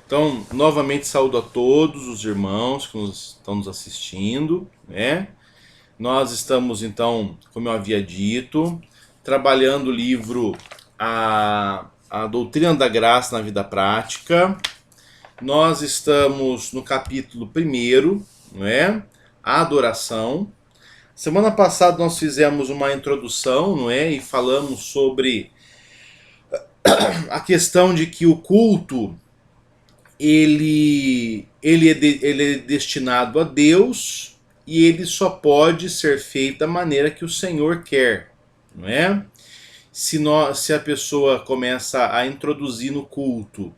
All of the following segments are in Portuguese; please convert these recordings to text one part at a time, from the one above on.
Então, novamente saúdo a todos os irmãos que estão nos assistindo, né? Nós estamos, então, como eu havia dito, trabalhando o livro a Doutrina da Graça na Vida Prática. Nós estamos no capítulo 1º, não é? A adoração. Semana passada nós fizemos uma introdução, não é? E falamos sobre a questão de que o culto ele é destinado a Deus e ele só pode ser feito da maneira que o Senhor quer, não é? Se a pessoa começa a introduzir no culto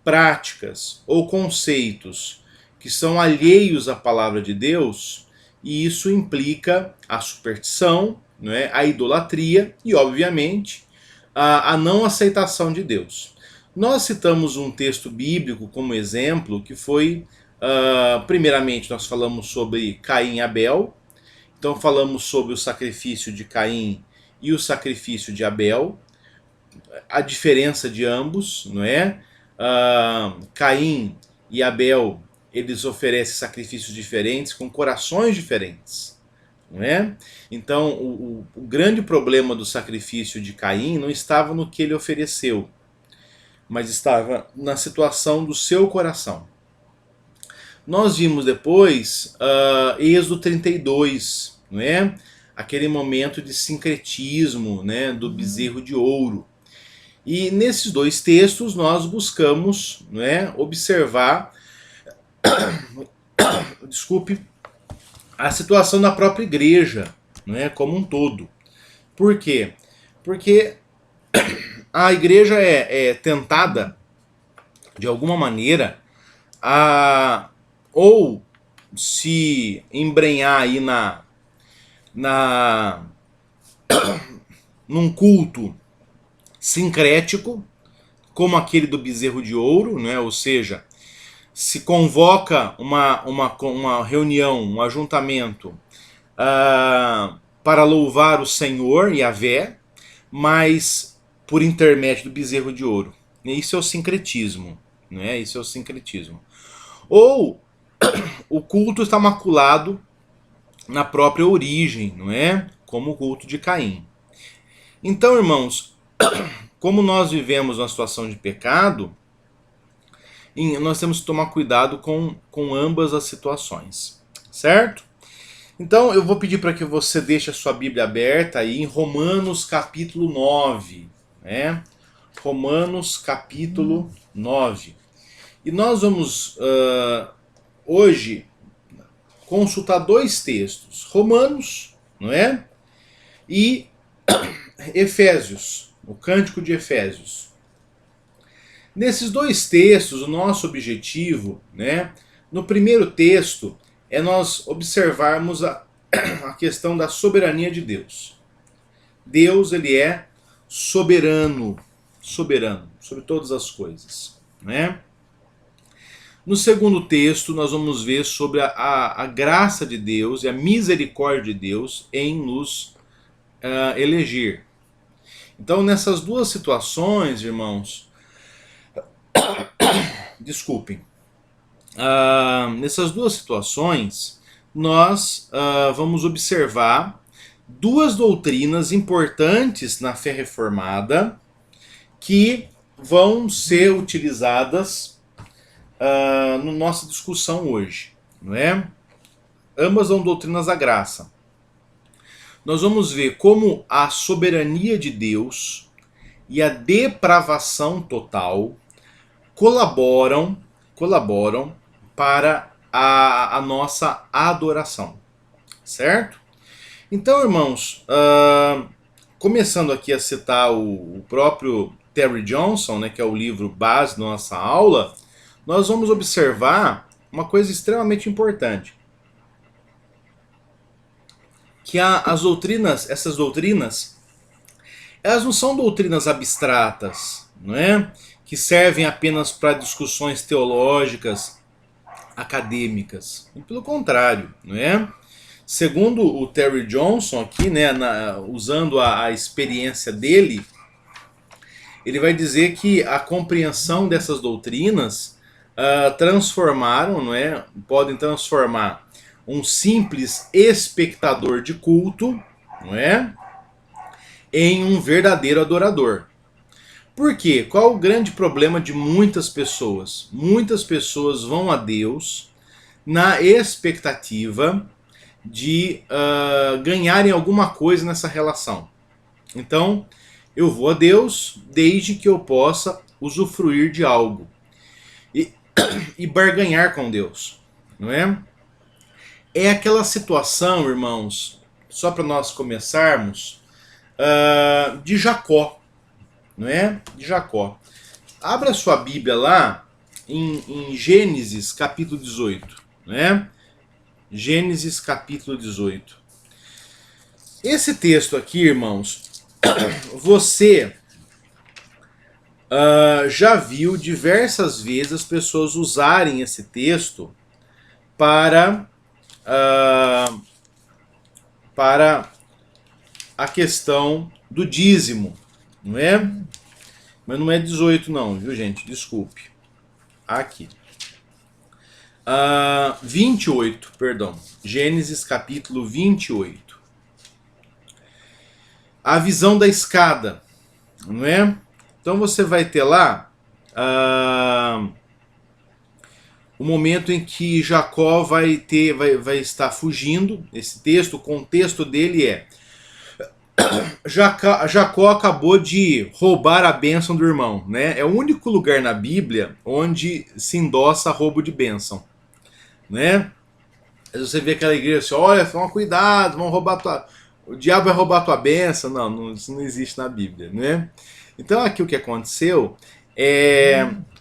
práticas ou conceitos que são alheios à palavra de Deus, e isso implica a superstição, não é? A idolatria e, obviamente, a não aceitação de Deus. Nós citamos um texto bíblico como exemplo, que foi, primeiramente, nós falamos sobre Caim e Abel. Então falamos sobre o sacrifício de Caim e o sacrifício de Abel, a diferença de ambos, não é? Caim e Abel, eles oferecem sacrifícios diferentes, com corações diferentes. Não é? Então, o grande problema do sacrifício de Caim não estava no que ele ofereceu, mas estava na situação do seu coração. Nós vimos depois Êxodo 32, não é? Aquele momento de sincretismo, né, do bezerro de ouro. E nesses dois textos nós buscamos, não é, observar desculpe, a situação da própria igreja, não é, como um todo. Por quê? Porque a igreja é tentada, de alguma maneira, a ou se embrenhar aí num culto sincrético, como aquele do bezerro de ouro, né? Ou seja, se convoca uma reunião, um ajuntamento para louvar o Senhor, Yahvé, mas por intermédio do bezerro de ouro. Isso é o sincretismo, né? Isso é o sincretismo. Ou o culto está maculado na própria origem, não é? Como o culto de Caim. Então, irmãos, como nós vivemos uma situação de pecado, nós temos que tomar cuidado com ambas as situações, certo? Então eu vou pedir para que você deixe a sua Bíblia aberta aí em Romanos capítulo 9, né? Romanos capítulo 9. E nós vamos hoje consultar dois textos, Romanos, não é? E Efésios, o Cântico de Efésios. Nesses dois textos, o nosso objetivo, né, no primeiro texto, é nós observarmos a questão da soberania de Deus. Deus, ele é soberano, soberano sobre todas as coisas, né? No segundo texto, nós vamos ver sobre a graça de Deus e a misericórdia de Deus em nos eleger. Então, nessas duas situações, irmãos, desculpem, nessas duas situações, nós vamos observar duas doutrinas importantes na fé reformada que vão ser utilizadas na nossa discussão hoje, não é? Ambas são doutrinas da graça. Nós vamos ver como a soberania de Deus e a depravação total colaboram para a nossa adoração, certo? Então, irmãos, começando aqui a citar o próprio Terry Johnson, né, que é o livro base da nossa aula, nós vamos observar uma coisa extremamente importante, que essas doutrinas, elas não são doutrinas abstratas, não é? Que servem apenas para discussões teológicas, acadêmicas. Pelo contrário, não é? Segundo o Terry Johnson aqui, né, usando a experiência dele, ele vai dizer que a compreensão dessas doutrinas transformaram, não é? Podem transformar um simples espectador de culto, não é? Em um verdadeiro adorador. Por quê? Qual o grande problema de muitas pessoas? Muitas pessoas vão a Deus na expectativa de ganharem alguma coisa nessa relação. Então, eu vou a Deus desde que eu possa usufruir de algo e barganhar com Deus, não é? É aquela situação, irmãos, só para nós começarmos, de Jacó, não é? De Jacó. Abra sua Bíblia lá em Gênesis capítulo 18, né? Gênesis capítulo 18. Esse texto aqui, irmãos, você já viu diversas vezes as pessoas usarem esse texto para para a questão do dízimo, não é? Mas não é 18 não, viu gente? Desculpe. Aqui. 28, perdão. Gênesis capítulo 28. A visão da escada, não é? Então você vai ter lá o momento em que Jacó vai estar fugindo. Esse texto, o contexto dele é Jacó acabou de roubar a bênção do irmão, né? É o único lugar na Bíblia onde se endossa roubo de bênção, né? Você vê aquela igreja assim, olha, toma cuidado, vão roubar tua... o diabo vai roubar tua bênção. Não, isso não existe na Bíblia, né? Então aqui o que aconteceu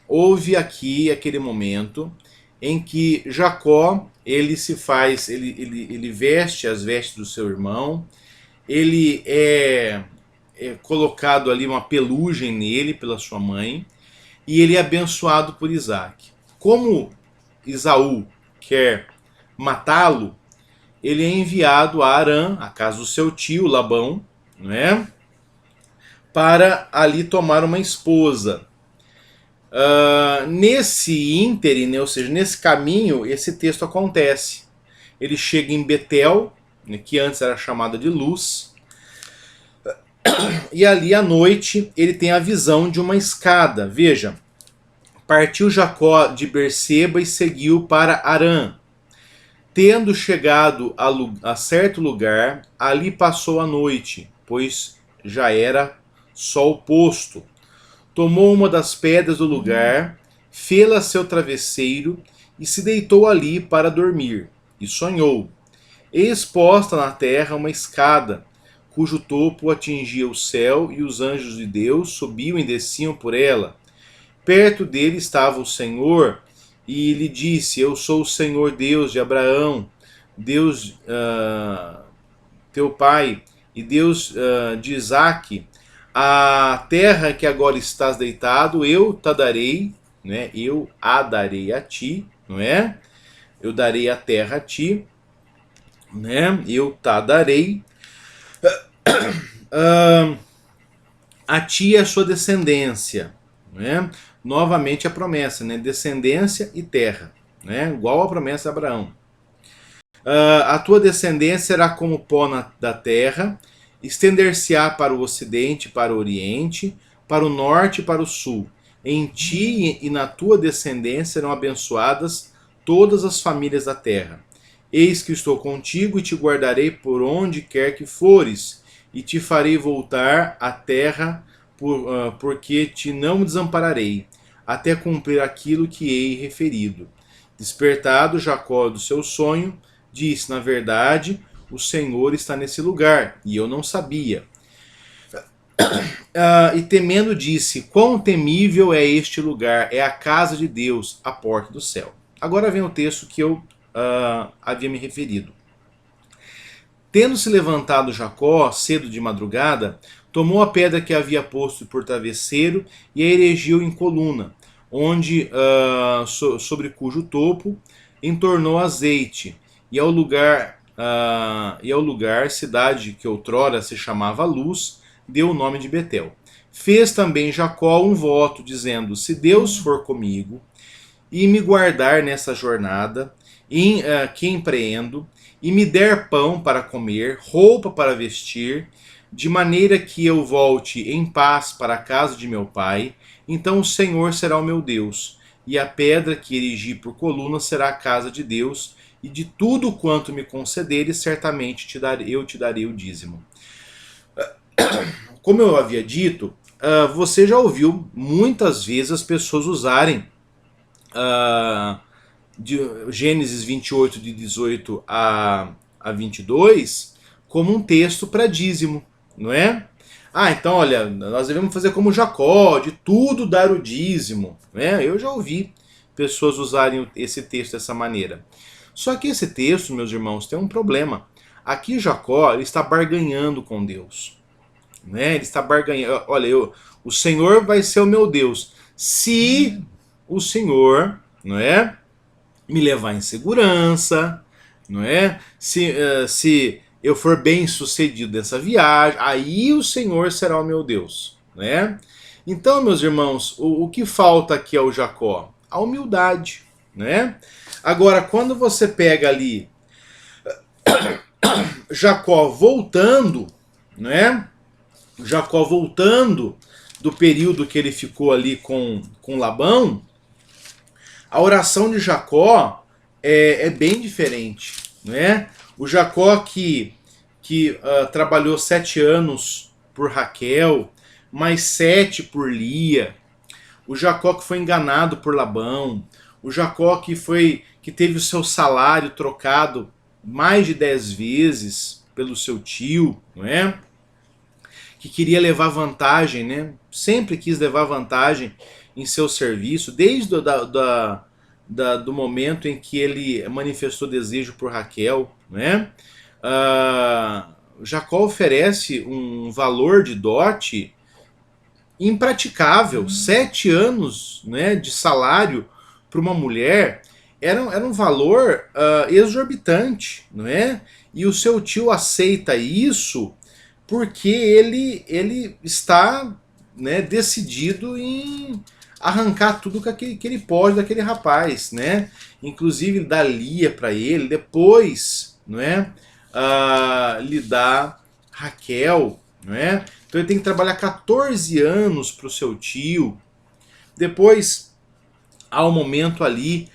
houve aqui aquele momento em que Jacó, ele se faz, ele veste as vestes do seu irmão, ele é colocado ali uma pelugem nele pela sua mãe, e ele é abençoado por Isaac. Como Esaú quer matá-lo, ele é enviado a Harã, a casa do seu tio Labão, não é? Para ali tomar uma esposa. Nesse ínterim, ou seja, nesse caminho, esse texto acontece. Ele chega em Betel, que antes era chamada de Luz, e ali à noite ele tem a visão de uma escada. Veja, partiu Jacó de Berseba e seguiu para Harã. Tendo chegado a certo lugar, ali passou a noite, pois já era sol posto. Tomou uma das pedras do lugar, fê-la seu travesseiro e se deitou ali para dormir. E sonhou. Eis posta na terra uma escada, cujo topo atingia o céu, e os anjos de Deus subiam e desciam por ela. Perto dele estava o Senhor, e lhe disse: Eu sou o Senhor Deus de Abraão, Deus teu pai, e Deus de Isaque. A terra que agora estás deitado, eu te darei, né? Eu a darei a ti, não é? Eu darei a terra a ti, né? Eu te darei a ti e a sua descendência, né? Novamente a promessa, né? Descendência e terra, né? Igual a promessa de Abraão. A tua descendência será como o pó da terra, estender-se-á para o ocidente, para o oriente, para o norte e para o sul. Em ti e na tua descendência serão abençoadas todas as famílias da terra. Eis que estou contigo e te guardarei por onde quer que fores, e te farei voltar à terra, porque te não desampararei, até cumprir aquilo que hei referido. Despertado Jacó do seu sonho, disse: Na verdade, o Senhor está nesse lugar, e eu não sabia. E temendo disse: Quão temível é este lugar! É a casa de Deus, a porta do céu. Agora vem o texto que eu havia me referido. Tendo se levantado Jacó, cedo de madrugada, tomou a pedra que havia posto por travesseiro e a erigiu em coluna, onde, sobre cujo topo, entornou azeite, e ao lugar, cidade que outrora se chamava Luz, deu o nome de Betel. Fez também Jacó um voto, dizendo: Se Deus for comigo, e me guardar nessa jornada que empreendo, e me der pão para comer, roupa para vestir, de maneira que eu volte em paz para a casa de meu pai, então o Senhor será o meu Deus, e a pedra que erigi por coluna será a casa de Deus, e de tudo quanto me concederes, certamente eu te darei o dízimo. Como eu havia dito, você já ouviu muitas vezes as pessoas usarem de Gênesis 28, de 18 a 22, como um texto para dízimo, não é? Então olha, nós devemos fazer como Jacó, de tudo dar o dízimo, né? Eu já ouvi pessoas usarem esse texto dessa maneira. Só que esse texto, meus irmãos, tem um problema. Aqui Jacó ele está barganhando com Deus, né? Ele está barganhando. Olha, o Senhor vai ser o meu Deus se o Senhor, não é, me levar em segurança, não é? Se eu for bem sucedido nessa viagem, aí o Senhor será o meu Deus, né? Então, meus irmãos, o que falta aqui ao Jacó? A humildade, né? Agora, quando você pega ali Jacó voltando, né? Jacó voltando do período que ele ficou ali com Labão, a oração de Jacó é bem diferente, né? O Jacó que trabalhou 7 anos por Raquel, mais 7 por Lia, o Jacó que foi enganado por Labão, o Jacó que teve o seu salário trocado mais de 10 vezes pelo seu tio, não é? Que queria levar vantagem, né? Sempre quis levar vantagem em seu serviço, desde do momento em que ele manifestou desejo por Raquel, né? Jacó oferece um valor de dote impraticável. 7 anos, né, de salário para uma mulher era um valor exorbitante, não é? E o seu tio aceita isso porque ele está, né, decidido em arrancar tudo que ele pode daquele rapaz, né? Inclusive dá Lia para ele, depois, não é? Lhe dá Raquel, não é? Então ele tem que trabalhar 14 anos para o seu tio. Depois há um momento ali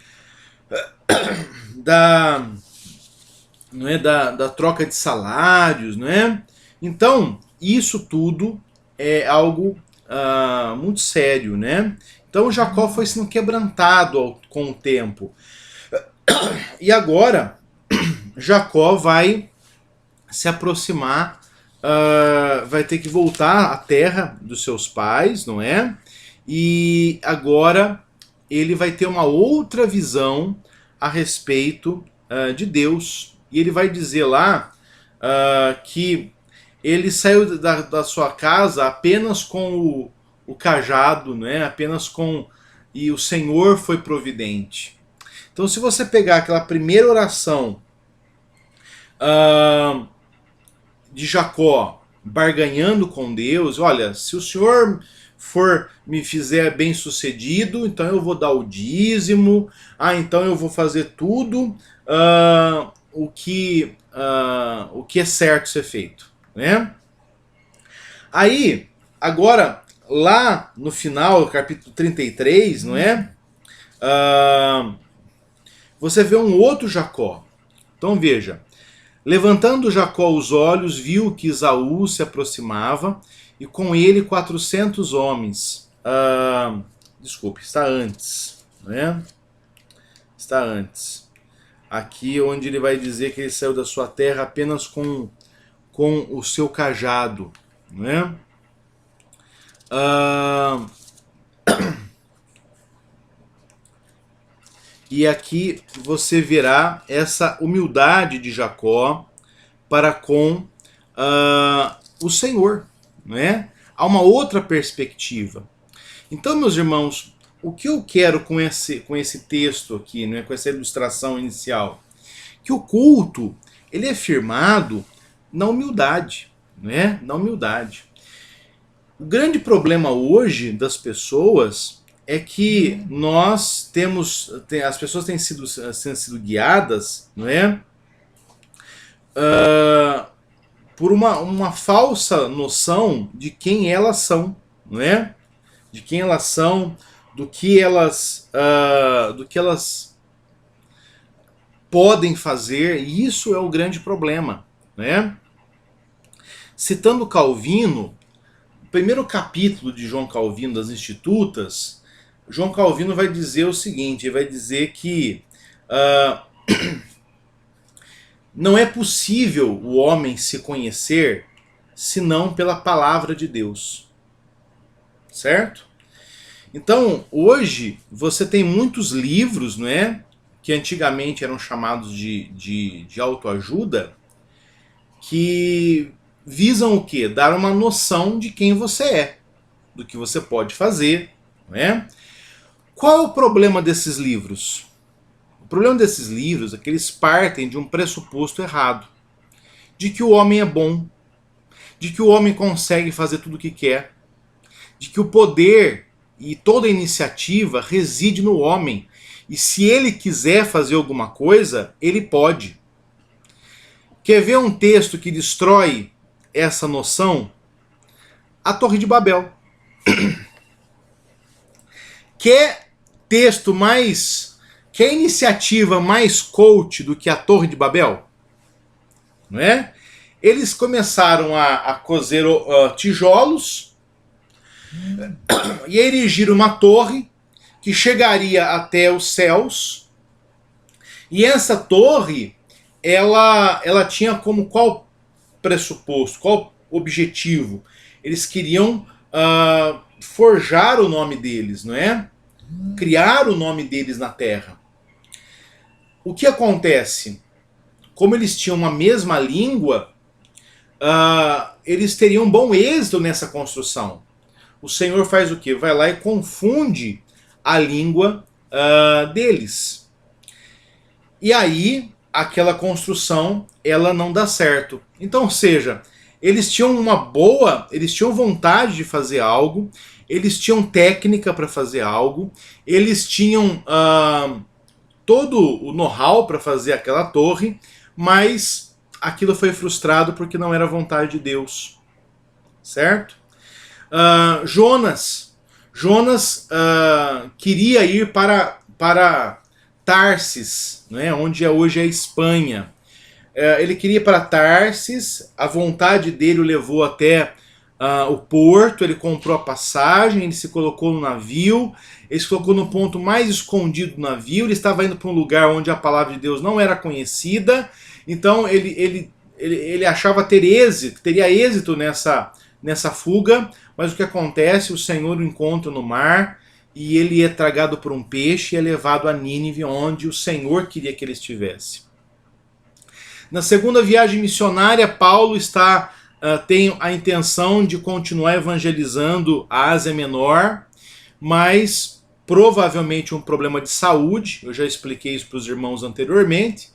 não é, da troca de salários, não é? Então isso tudo é algo muito sério, né? Então Jacó foi sendo quebrantado com o tempo. E agora Jacó vai se aproximar, vai ter que voltar à terra dos seus pais, não é? E agora ele vai ter uma outra visão a respeito de Deus. E ele vai dizer lá que ele saiu da sua casa apenas com o cajado, né? Apenas com... E o Senhor foi providente. Então, se você pegar aquela primeira oração de Jacó barganhando com Deus, olha, se o Senhor me fizer bem sucedido, então eu vou dar o dízimo, então eu vou fazer tudo o que é certo ser feito, né? Aí, agora, lá no final, capítulo 33, não é? Você vê um outro Jacó. Então veja, levantando Jacó os olhos, viu que Esaú se aproximava, e com ele 400 homens. Desculpe, está antes, né? Está antes. Aqui onde ele vai dizer que ele saiu da sua terra apenas com o seu cajado, né? E aqui você verá essa humildade de Jacó para com o Senhor, né? Há uma outra perspectiva. Então, meus irmãos, o que eu quero com esse texto aqui, né, com essa ilustração inicial? Que o culto ele é firmado na humildade, né? Na humildade. O grande problema hoje das pessoas é que as pessoas têm sido guiadas, não é? Por uma falsa noção de quem elas são, não é? De quem elas são, do que elas podem fazer, e isso é o grande problema, né? Citando Calvino, o primeiro capítulo de João Calvino das Institutas, João Calvino vai dizer o seguinte, ele vai dizer que não é possível o homem se conhecer senão pela palavra de Deus. Certo? Então, hoje, você tem muitos livros, não é? Que antigamente eram chamados de autoajuda, que visam o quê? Dar uma noção de quem você é, do que você pode fazer, não é? Qual é o problema desses livros? O problema desses livros é que eles partem de um pressuposto errado. De que o homem é bom, de que o homem consegue fazer tudo o que quer, de que o poder e toda a iniciativa reside no homem. E se ele quiser fazer alguma coisa, ele pode. Quer ver um texto que destrói essa noção? A Torre de Babel. Quer texto mais... Quer iniciativa mais coach do que a Torre de Babel? Não é? Eles começaram a cozer tijolos e a erigir uma torre que chegaria até os céus. E essa torre, ela tinha como qual pressuposto, qual objetivo? Eles queriam forjar o nome deles, não é? Criar o nome deles na terra. O que acontece? Como eles tinham a mesma língua, eles teriam bom êxito nessa construção. O Senhor faz o quê? Vai lá e confunde a língua deles. E aí, aquela construção, ela não dá certo. Então, ou seja, eles tinham eles tinham vontade de fazer algo, eles tinham técnica para fazer algo, eles tinham todo o know-how para fazer aquela torre, mas aquilo foi frustrado porque não era vontade de Deus. Certo? Jonas queria ir para Tarsis, né, onde hoje é a Espanha. Ele queria ir para Tarsis, a vontade dele o levou até o porto, ele comprou a passagem, ele se colocou no navio, ele se colocou no ponto mais escondido do navio, ele estava indo para um lugar onde a palavra de Deus não era conhecida, então ele achava teria êxito nessa fuga, mas o que acontece? O Senhor o encontra no mar e ele é tragado por um peixe e é levado a Nínive, onde o Senhor queria que ele estivesse. Na segunda viagem missionária, Paulo tem a intenção de continuar evangelizando a Ásia Menor, mas provavelmente um problema de saúde, eu já expliquei isso para os irmãos anteriormente.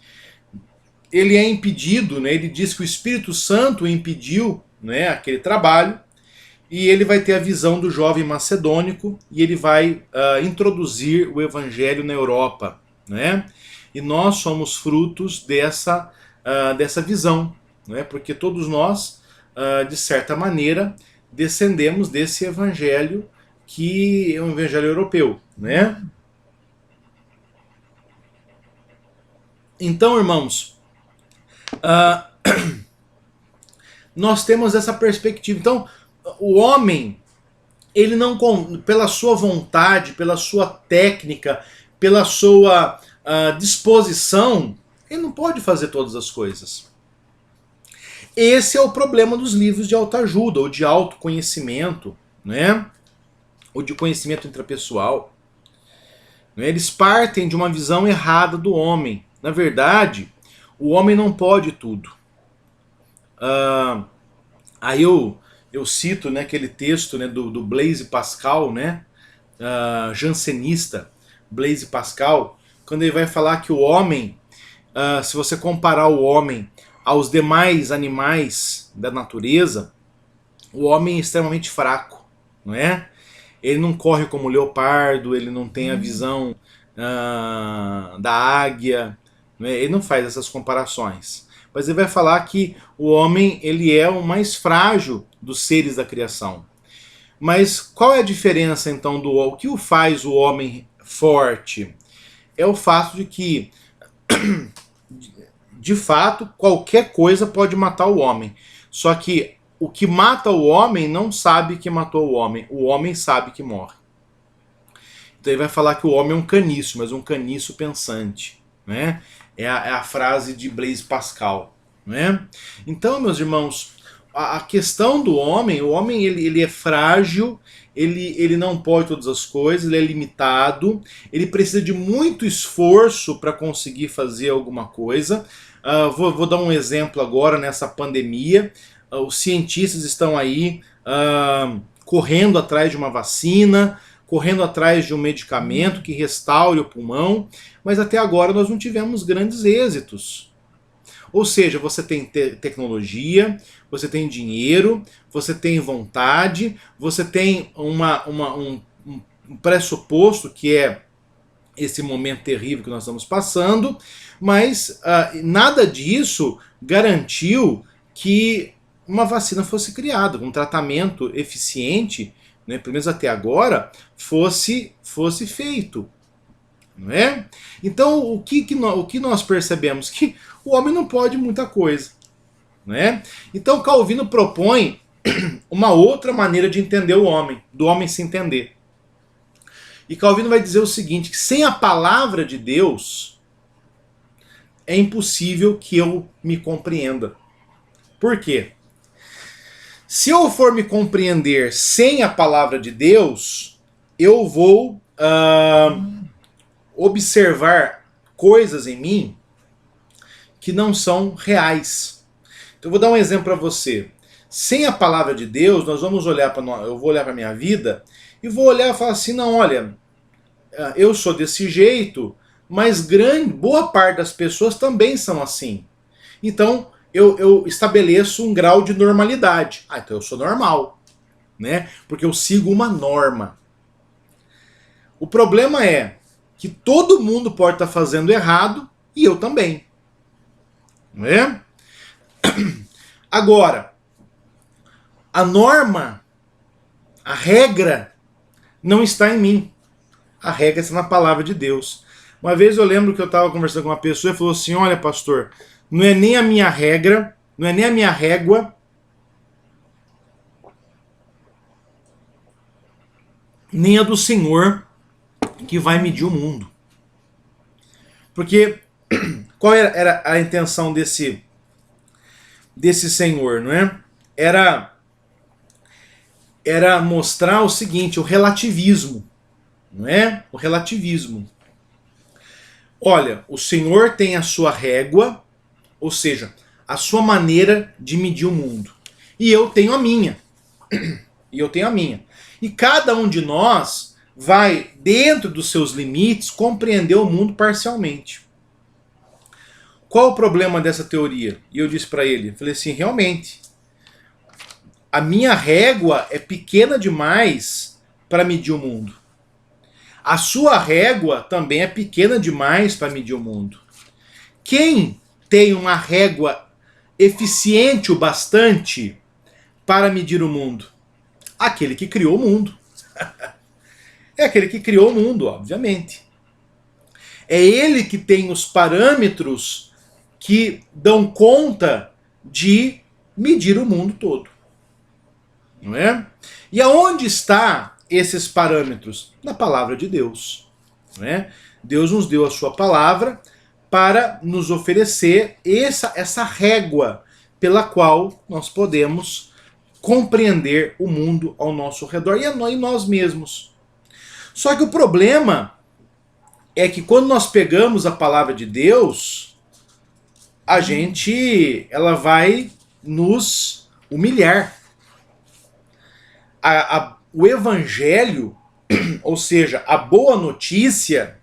Ele é impedido, né, ele diz que o Espírito Santo o impediu, né, aquele trabalho, e ele vai ter a visão do jovem macedônico e ele vai introduzir o evangelho na Europa, né? E nós somos frutos dessa visão, né? Porque todos nós, de certa maneira, descendemos desse evangelho que é um evangelho europeu, né? Então, irmãos, nós temos essa perspectiva. Então, o homem, ele não, pela sua vontade, pela sua técnica, pela sua disposição, ele não pode fazer todas as coisas. Esse é o problema dos livros de autoajuda, ou de autoconhecimento, né? Ou de conhecimento intrapessoal. Eles partem de uma visão errada do homem. Na verdade, o homem não pode tudo. Aí eu cito, né, aquele texto, né, do Blaise Pascal, né, jansenista, Blaise Pascal, quando ele vai falar que o homem, se você comparar o homem aos demais animais da natureza, o homem é extremamente fraco, não é? ele não corre como o leopardo, ele não tem a visão da águia, né? Ele não faz essas comparações. Mas ele vai falar que o homem ele é o mais frágil dos seres da criação. Mas qual é a diferença então o que o faz o homem forte? É o fato de que, de fato, qualquer coisa pode matar o homem. Só que o que mata o homem não sabe que matou o homem sabe que morre. Então ele vai falar que o homem é um caniço, mas um caniço pensante, né? É a frase de Blaise Pascal, né? Então, meus irmãos, a questão do homem, o homem ele é frágil, ele não pode todas as coisas, ele é limitado, ele precisa de muito esforço para conseguir fazer alguma coisa. Vou dar um exemplo agora nessa pandemia. Os cientistas estão aí correndo atrás de uma vacina, correndo atrás de um medicamento que restaure o pulmão, mas até agora nós não tivemos grandes êxitos. Ou seja, você tem tecnologia, você tem dinheiro, você tem vontade, você tem um pressuposto que é esse momento terrível que nós estamos passando, mas nada disso garantiu que uma vacina fosse criada, um tratamento eficiente, né, pelo menos até agora, fosse feito. Não é? Então, o que nós percebemos? Que o homem não pode muita coisa. Não é? Então, Calvino propõe uma outra maneira de entender o homem, do homem se entender. E Calvino vai dizer o seguinte, que sem a palavra de Deus, é impossível que eu me compreenda. Por quê? Se eu for me compreender sem a palavra de Deus, eu vou observar coisas em mim que não são reais. Então eu vou dar um exemplo para você. Sem a palavra de Deus, eu vou olhar para a minha vida e vou olhar e falar assim, não, olha, eu sou desse jeito, mas boa parte das pessoas também são assim. Então eu estabeleço um grau de normalidade. Então eu sou normal, né? Porque eu sigo uma norma. O problema é que todo mundo pode estar fazendo errado e eu também. Não é? Agora, a norma, a regra, não está em mim. A regra está na palavra de Deus. Uma vez eu lembro que eu estava conversando com uma pessoa e falou assim, olha pastor, não é nem a minha regra, não é nem a minha régua, nem a do Senhor que vai medir o mundo. Porque qual era a intenção desse Senhor, não é? Era mostrar o seguinte, o relativismo, não é? O relativismo. Olha, o Senhor tem a sua régua, ou seja, a sua maneira de medir o mundo. E eu tenho a minha. E cada um de nós vai, dentro dos seus limites, compreender o mundo parcialmente. Qual o problema dessa teoria? E eu disse para ele, falei assim, realmente, a minha régua é pequena demais para medir o mundo. A sua régua também é pequena demais para medir o mundo. Quem tem uma régua eficiente o bastante para medir o mundo? Aquele que criou o mundo. É aquele que criou o mundo, obviamente. É ele que tem os parâmetros que dão conta de medir o mundo todo. Não é? E aonde está esses parâmetros? Na palavra de Deus. Não é? Deus nos deu a sua palavra para nos oferecer essa régua pela qual nós podemos compreender o mundo ao nosso redor e nós mesmos. Só que o problema é que quando nós pegamos a palavra de Deus, ela vai nos humilhar. O evangelho, ou seja, a boa notícia,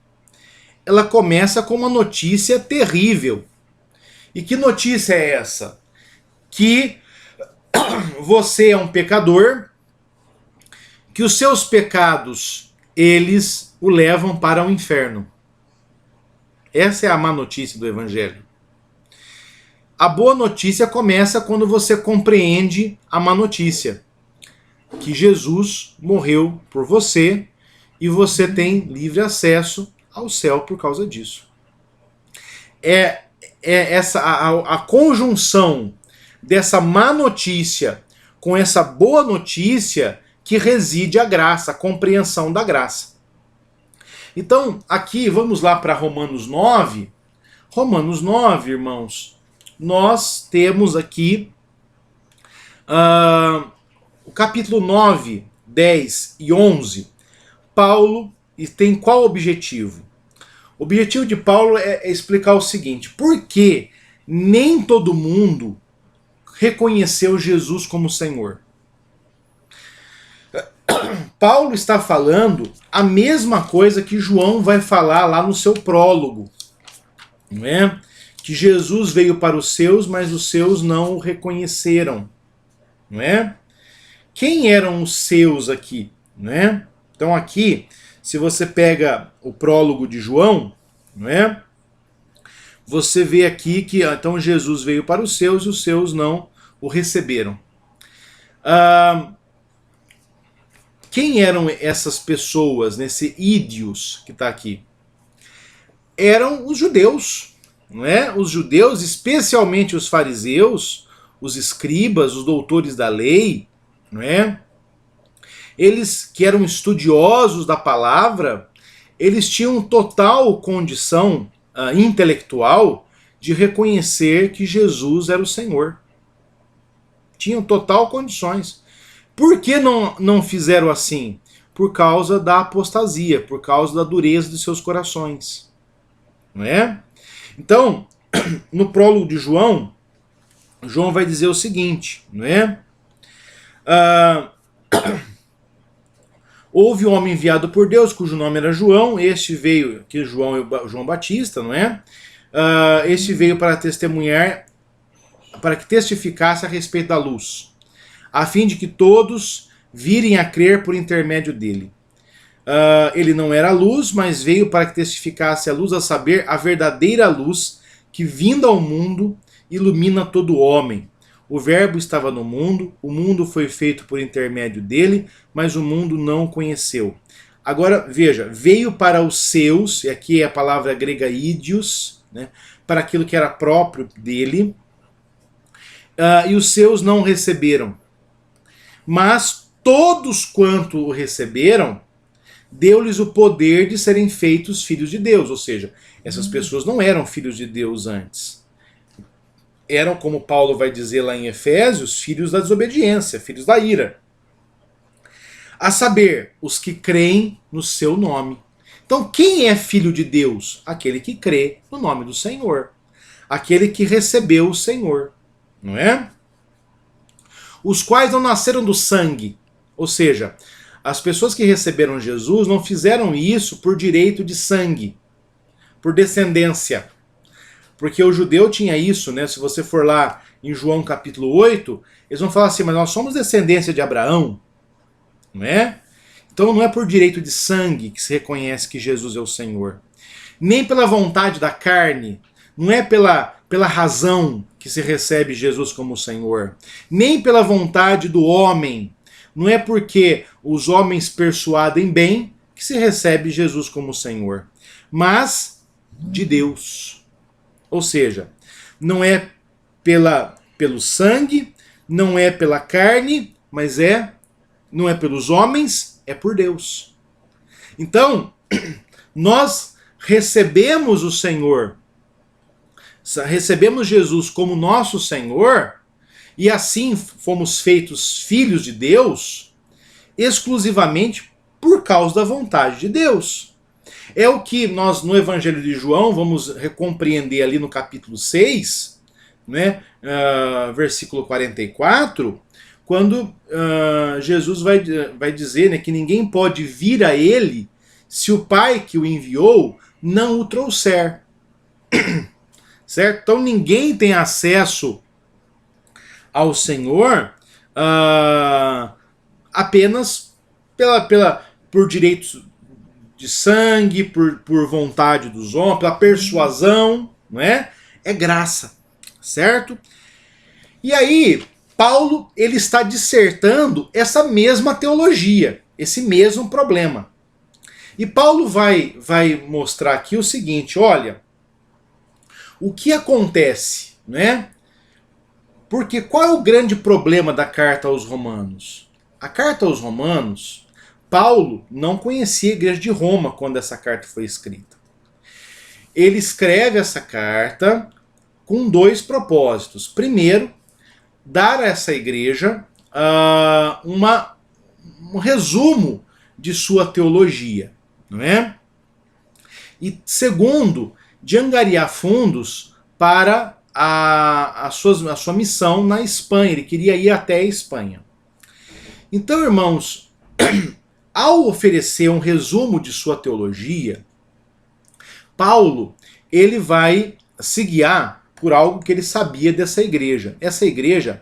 ela começa com uma notícia terrível. E que notícia é essa? Que você é um pecador, que os seus pecados, eles o levam para o inferno. Essa é a má notícia do Evangelho. A boa notícia começa quando você compreende a má notícia, que Jesus morreu por você e você tem livre acesso ao céu por causa disso. É essa a conjunção dessa má notícia com essa boa notícia que reside a graça, a compreensão da graça. Então, aqui, vamos lá para Romanos 9. Romanos 9, irmãos, nós temos aqui o capítulo 9, 10 e 11. Paulo tem qual objetivo? O objetivo de Paulo é explicar o seguinte: por que nem todo mundo reconheceu Jesus como Senhor? Paulo está falando a mesma coisa que João vai falar lá no seu prólogo, não é? Que Jesus veio para os seus, mas os seus não o reconheceram, não é? Quem eram os seus aqui, não é? Então aqui, se você pega o prólogo de João, não é? Você vê aqui que então Jesus veio para os seus e os seus não o receberam. Quem eram essas pessoas, nesse ídios que está aqui? Eram os judeus, não é? Os judeus, especialmente os fariseus, os escribas, os doutores da lei, não é? Eles que eram estudiosos da palavra, eles tinham total condição intelectual de reconhecer que Jesus era o Senhor. Tinham total condições. Por que não fizeram assim? Por causa da apostasia, por causa da dureza de seus corações. Não é? Então, no prólogo de João, João vai dizer o seguinte, não é? Houve um homem enviado por Deus, cujo nome era João, este veio, que João Batista, não é? Este veio para testemunhar, para que testificasse a respeito da luz, a fim de que todos virem a crer por intermédio dele. Ele não era a luz, mas veio para que testificasse a luz, a saber, a verdadeira luz, que vinda ao mundo, ilumina todo homem. O verbo estava no mundo, o mundo foi feito por intermédio dele, mas o mundo não o conheceu. Agora, veja, veio para os seus, e aqui é a palavra grega ídios, né, para aquilo que era próprio dele, e os seus não o receberam. Mas todos quanto o receberam, deu-lhes o poder de serem feitos filhos de Deus. Ou seja, essas pessoas não eram filhos de Deus antes. Eram, como Paulo vai dizer lá em Efésios, filhos da desobediência, filhos da ira. A saber, os que creem no seu nome. Então, quem é filho de Deus? Aquele que crê no nome do Senhor. Aquele que recebeu o Senhor. Não é? Os quais não nasceram do sangue. Ou seja, as pessoas que receberam Jesus não fizeram isso por direito de sangue, por descendência. Porque o judeu tinha isso, né? Se você for lá em João capítulo 8, eles vão falar assim, mas nós somos descendência de Abraão, não é? Então não é por direito de sangue que se reconhece que Jesus é o Senhor. Nem pela vontade da carne, não é pela razão que se recebe Jesus como Senhor. Nem pela vontade do homem. Não é porque os homens persuadem bem que se recebe Jesus como Senhor. Mas de Deus. Ou seja, não é pelo sangue, não é pela carne, mas não é pelos homens, é por Deus. Então, nós recebemos o Senhor, recebemos Jesus como nosso Senhor, e assim fomos feitos filhos de Deus, exclusivamente por causa da vontade de Deus. É o que nós, no Evangelho de João, vamos compreender ali no capítulo 6, né, versículo 44, quando Jesus vai dizer, né, que ninguém pode vir a ele se o Pai que o enviou não o trouxer. Certo? Então ninguém tem acesso ao Senhor apenas por direitos de sangue, por vontade dos homens, pela persuasão, não é? É graça, certo? E aí, Paulo, ele está dissertando essa mesma teologia, esse mesmo problema. E Paulo vai mostrar aqui o seguinte, olha, o que acontece, né? Porque qual é o grande problema da carta aos Romanos? A carta aos Romanos, Paulo não conhecia a igreja de Roma quando essa carta foi escrita. Ele escreve essa carta com dois propósitos. Primeiro, dar a essa igreja um resumo de sua teologia, não é? E segundo, de angariar fundos para a sua missão na Espanha. Ele queria ir até a Espanha. Então, irmãos, ao oferecer um resumo de sua teologia, Paulo, ele vai se guiar por algo que ele sabia dessa igreja. Essa igreja,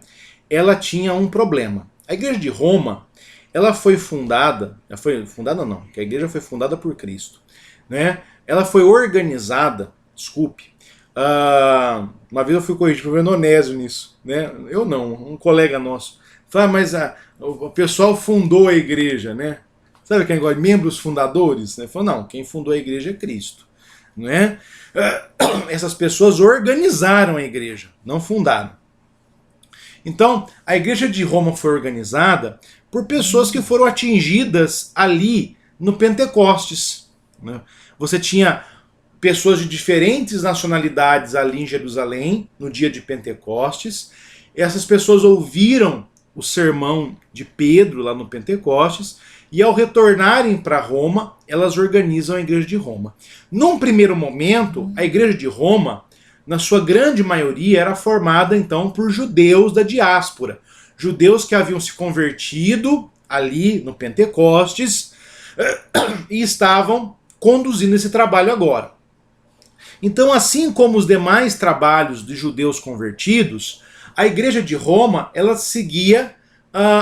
ela tinha um problema. A igreja de Roma, ela foi fundada não, que a igreja foi fundada por Cristo, né? Ela foi organizada, uma vez eu fui corrigir por Venonésio nisso, né? Eu não, um colega nosso. Falei, mas o pessoal fundou a igreja, né? Sabe aquele negócio de membros fundadores? Né? Falou, não, quem fundou a igreja é Cristo, né? Essas pessoas organizaram a igreja, não fundaram. Então, a igreja de Roma foi organizada por pessoas que foram atingidas ali no Pentecostes, né? Você tinha pessoas de diferentes nacionalidades ali em Jerusalém, no dia de Pentecostes. Essas pessoas ouviram o sermão de Pedro lá no Pentecostes, e ao retornarem para Roma, elas organizam a igreja de Roma. Num primeiro momento, a igreja de Roma, na sua grande maioria, era formada então por judeus da diáspora. Judeus que haviam se convertido ali no Pentecostes e estavam conduzindo esse trabalho agora. Então, assim como os demais trabalhos de judeus convertidos, a igreja de Roma, ela seguia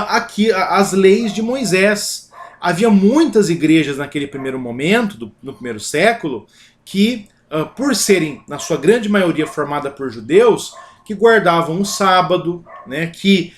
aqui as leis de Moisés. Havia muitas igrejas naquele primeiro momento, no primeiro século, que, por serem, na sua grande maioria, formadas por judeus, que guardavam o sábado, né, que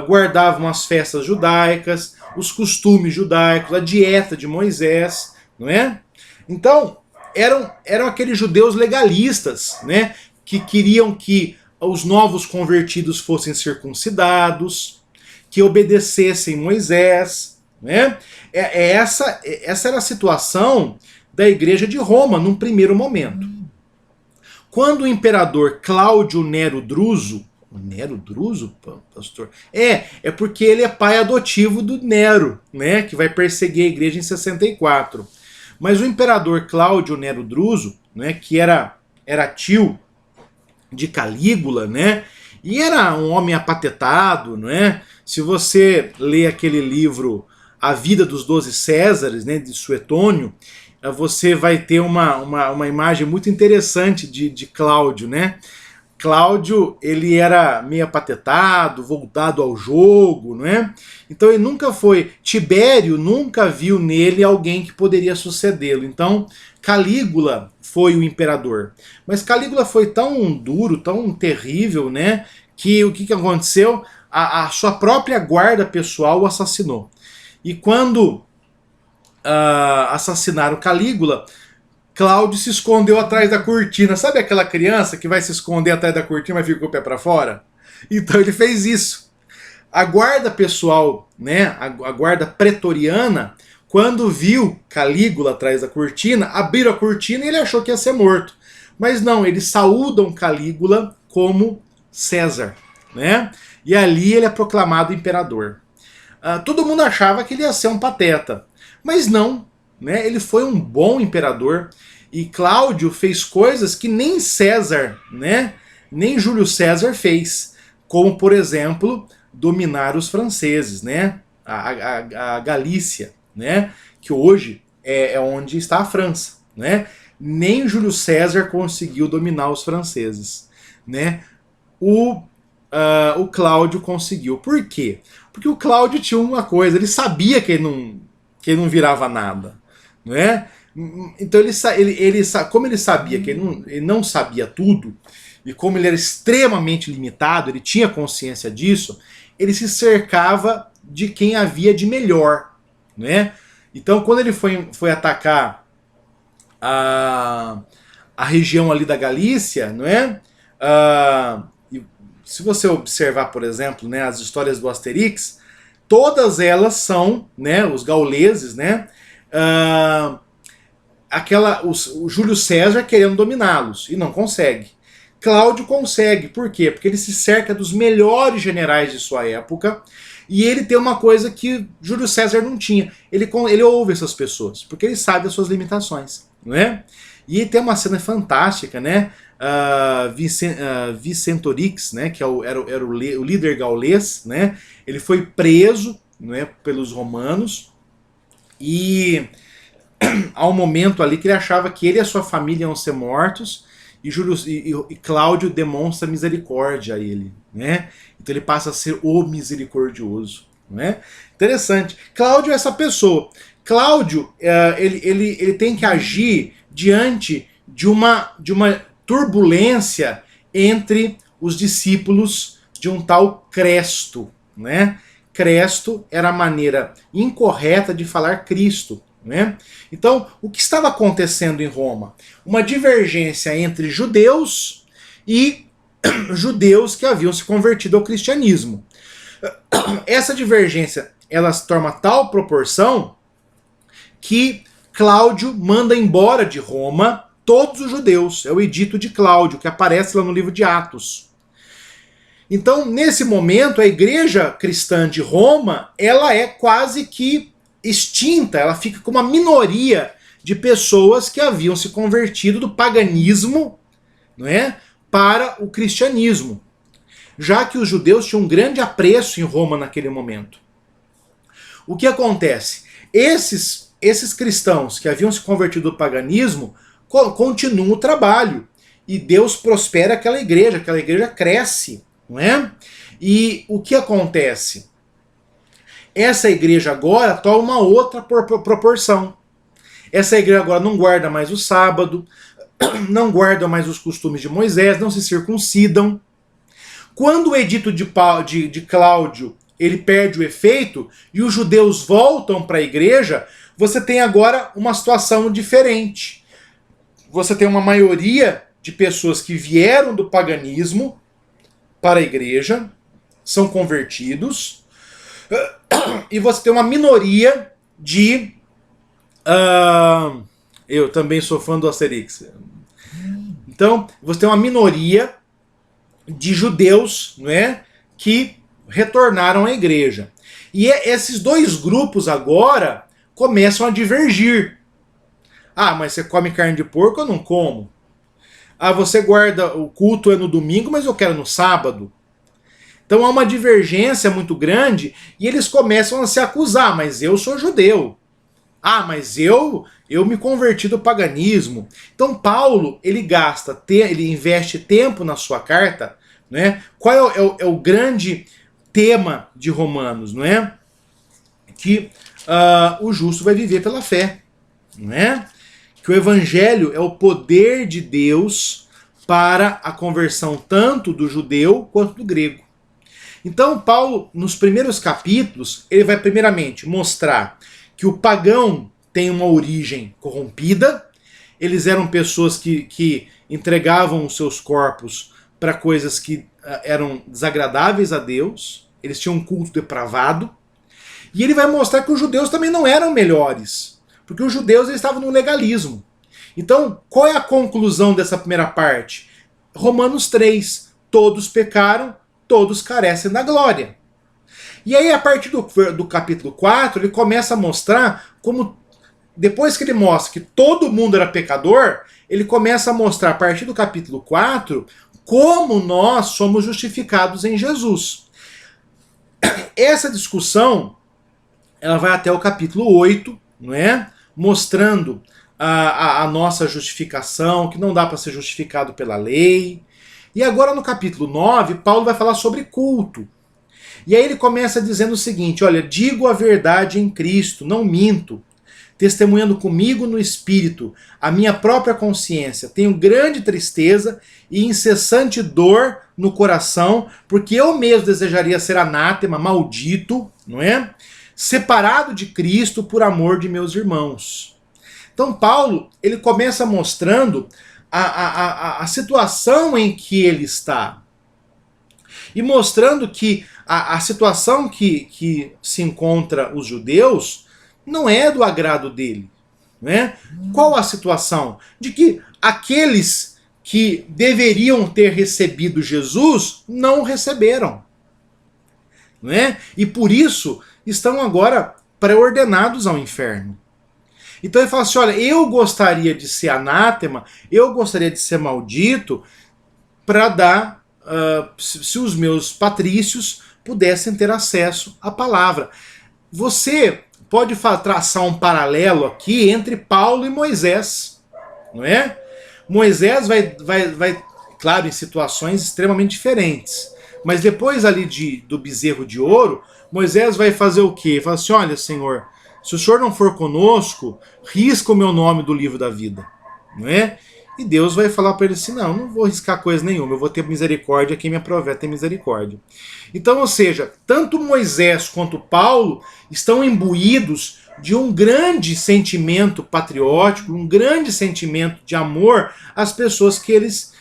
guardavam as festas judaicas, os costumes judaicos, a dieta de Moisés, não é? Então, eram aqueles judeus legalistas, né, que queriam que os novos convertidos fossem circuncidados, que obedecessem Moisés, né? Essa era a situação da igreja de Roma num primeiro momento. Quando o imperador Cláudio Nero Druso, pastor? É porque ele é pai adotivo do Nero, né, que vai perseguir a igreja em 64. Mas o imperador Cláudio Nero Druso, né, que era tio de Calígula, né, e era um homem apatetado, né? Se você lê aquele livro A Vida dos 12 Césares, né, de Suetônio, você vai ter uma imagem muito interessante de Cláudio, né? Cláudio, ele era meio apatetado, voltado ao jogo, não é? Então ele nunca foi... Tibério nunca viu nele alguém que poderia sucedê-lo. Então Calígula foi o imperador. Mas Calígula foi tão duro, tão terrível, né? Que o que aconteceu? A sua própria guarda pessoal o assassinou. E quando assassinaram Calígula, Cláudio se escondeu atrás da cortina. Sabe aquela criança que vai se esconder atrás da cortina, mas fica com o pé para fora? Então ele fez isso. A guarda pessoal, né, a guarda pretoriana, quando viu Calígula atrás da cortina, abriram a cortina e ele achou que ia ser morto. Mas não, eles saúdam Calígula como César, né? E ali ele é proclamado imperador. Todo mundo achava que ele ia ser um pateta, mas não, né? Ele foi um bom imperador. E Cláudio fez coisas que nem César, né, nem Júlio César fez, como, por exemplo, dominar os franceses, né, a Galícia, né, que hoje é onde está a França, né. Nem Júlio César conseguiu dominar os franceses, né. o Cláudio conseguiu. Por quê? Porque o Cláudio tinha uma coisa, ele sabia que ele não virava nada, não é? Então como ele sabia que ele não sabia tudo, e como ele era extremamente limitado, ele tinha consciência disso, ele se cercava de quem havia de melhor, né? Então quando ele foi atacar a região ali da Galícia, não é? Se você observar, por exemplo, né, as histórias do Asterix, todas elas são, né, os gauleses, né, o Júlio César querendo dominá-los e não consegue. Cláudio consegue, por quê? Porque ele se cerca dos melhores generais de sua época e ele tem uma coisa que Júlio César não tinha. Ele ouve essas pessoas, porque ele sabe as suas limitações, não é? E tem uma cena fantástica, né? Vicentorix, né? Que era o líder gaulês, né? Ele foi preso, né, pelos romanos e há um momento ali que ele achava que ele e a sua família iam ser mortos e Cláudio demonstra misericórdia a ele, né? Então ele passa a ser o misericordioso, né? Interessante. Cláudio é essa pessoa. Cláudio, ele tem que agir diante de uma turbulência entre os discípulos de um tal Cresto, né? Cresto era a maneira incorreta de falar Cristo, né? Então, o que estava acontecendo em Roma? Uma divergência entre judeus e judeus que haviam se convertido ao cristianismo. Essa divergência ela se toma tal proporção que Cláudio manda embora de Roma todos os judeus. É o edito de Cláudio, que aparece lá no livro de Atos. Então, nesse momento, a igreja cristã de Roma, ela é quase que extinta, ela fica com uma minoria de pessoas que haviam se convertido do paganismo, não é, para o cristianismo, já que os judeus tinham um grande apreço em Roma naquele momento. O que acontece? Esses cristãos que haviam se convertido do paganismo continuam o trabalho e Deus prospera aquela igreja cresce, não é? E o que acontece? Essa igreja agora toma uma outra proporção. Essa igreja agora não guarda mais o sábado, não guarda mais os costumes de Moisés, não se circuncidam. Quando o edito de Cláudio ele perde o efeito e os judeus voltam para a igreja, você tem agora uma situação diferente. Você tem uma maioria de pessoas que vieram do paganismo para a igreja, são convertidos, e você tem uma minoria de... eu também sou fã do Asterix. Então, você tem uma minoria de judeus, não é, que retornaram à igreja. E esses dois grupos agora começam a divergir. Ah, mas você come carne de porco? Eu não como. Ah, você guarda o culto é no domingo, mas eu quero no sábado. Então há uma divergência muito grande e eles começam a se acusar, mas eu sou judeu. Ah, mas eu me converti do paganismo. Então Paulo, ele ele investe tempo na sua carta, né? Qual é o grande tema de Romanos, não é? Que o justo vai viver pela fé, não é? Que o evangelho é o poder de Deus para a conversão tanto do judeu quanto do grego. Então Paulo, nos primeiros capítulos, ele vai primeiramente mostrar que o pagão tem uma origem corrompida, eles eram pessoas que entregavam os seus corpos para coisas que eram desagradáveis a Deus, eles tinham um culto depravado, e ele vai mostrar que os judeus também não eram melhores, porque os judeus eles estavam no legalismo. Então, qual é a conclusão dessa primeira parte? Romanos 3, todos pecaram, todos carecem da glória. E aí, a partir do capítulo 4, ele começa a mostrar como, depois que ele mostra que todo mundo era pecador, ele começa a mostrar, a partir do capítulo 4, como nós somos justificados em Jesus. Essa discussão, ela vai até o capítulo 8, não é? Mostrando a nossa justificação, que não dá para ser justificado pela lei, E agora no capítulo 9, Paulo vai falar sobre culto. E aí ele começa dizendo o seguinte: olha, digo a verdade em Cristo, não minto, testemunhando comigo no Espírito a minha própria consciência. Tenho grande tristeza e incessante dor no coração, porque eu mesmo desejaria ser anátema, maldito, não é? Separado de Cristo por amor de meus irmãos. Então Paulo, ele começa mostrando a situação em que ele está. E mostrando que a situação que se encontra os judeus não é do agrado dele. Né? Qual a situação? De que aqueles que deveriam ter recebido Jesus não receberam. Né? E por isso estão agora pré-ordenados ao inferno. Então ele fala assim: olha, eu gostaria de ser anátema, eu gostaria de ser maldito, para dar, se os meus patrícios pudessem ter acesso à palavra. Você pode traçar um paralelo aqui entre Paulo e Moisés, não é? Moisés vai, claro, em situações extremamente diferentes, mas depois ali do bezerro de ouro, Moisés vai fazer o quê? Fala assim: olha, Senhor, se o Senhor não for conosco, risca o meu nome do livro da vida, não é? E Deus vai falar para ele assim: não vou riscar coisa nenhuma, eu vou ter misericórdia, quem me aproveta tem misericórdia. Então, ou seja, tanto Moisés quanto Paulo estão imbuídos de um grande sentimento patriótico, um grande sentimento de amor às pessoas que eles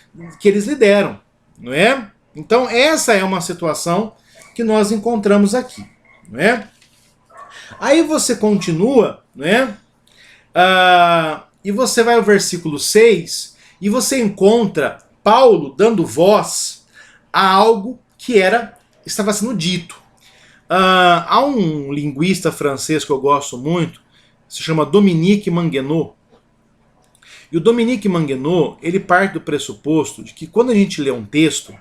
lideram, não é? Então essa é uma situação que nós encontramos aqui, não é? Aí você continua, né? E você vai ao versículo 6 e você encontra Paulo dando voz a algo que estava sendo dito. Há um linguista francês que eu gosto muito, se chama Dominique Manguenot. E o Dominique Manguenot, ele parte do pressuposto de que quando a gente lê um texto,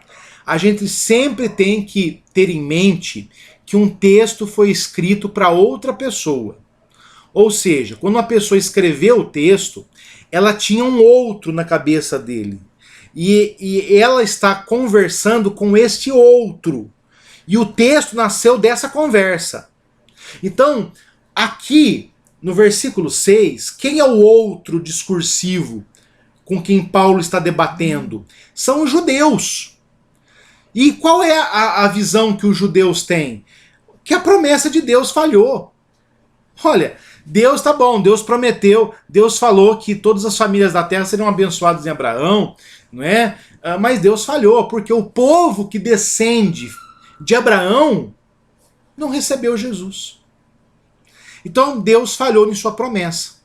a gente sempre tem que ter em mente que um texto foi escrito para outra pessoa. Ou seja, quando uma pessoa escreveu o texto, ela tinha um outro na cabeça dele. E ela está conversando com este outro. E o texto nasceu dessa conversa. Então, aqui no versículo 6, quem é o outro discursivo com quem Paulo está debatendo? São os judeus. E qual é a visão que os judeus têm? Que a promessa de Deus falhou. Olha, Deus tá bom, Deus prometeu, Deus falou que todas as famílias da terra seriam abençoadas em Abraão, não é? Mas Deus falhou, porque o povo que descende de Abraão não recebeu Jesus. Então Deus falhou em sua promessa.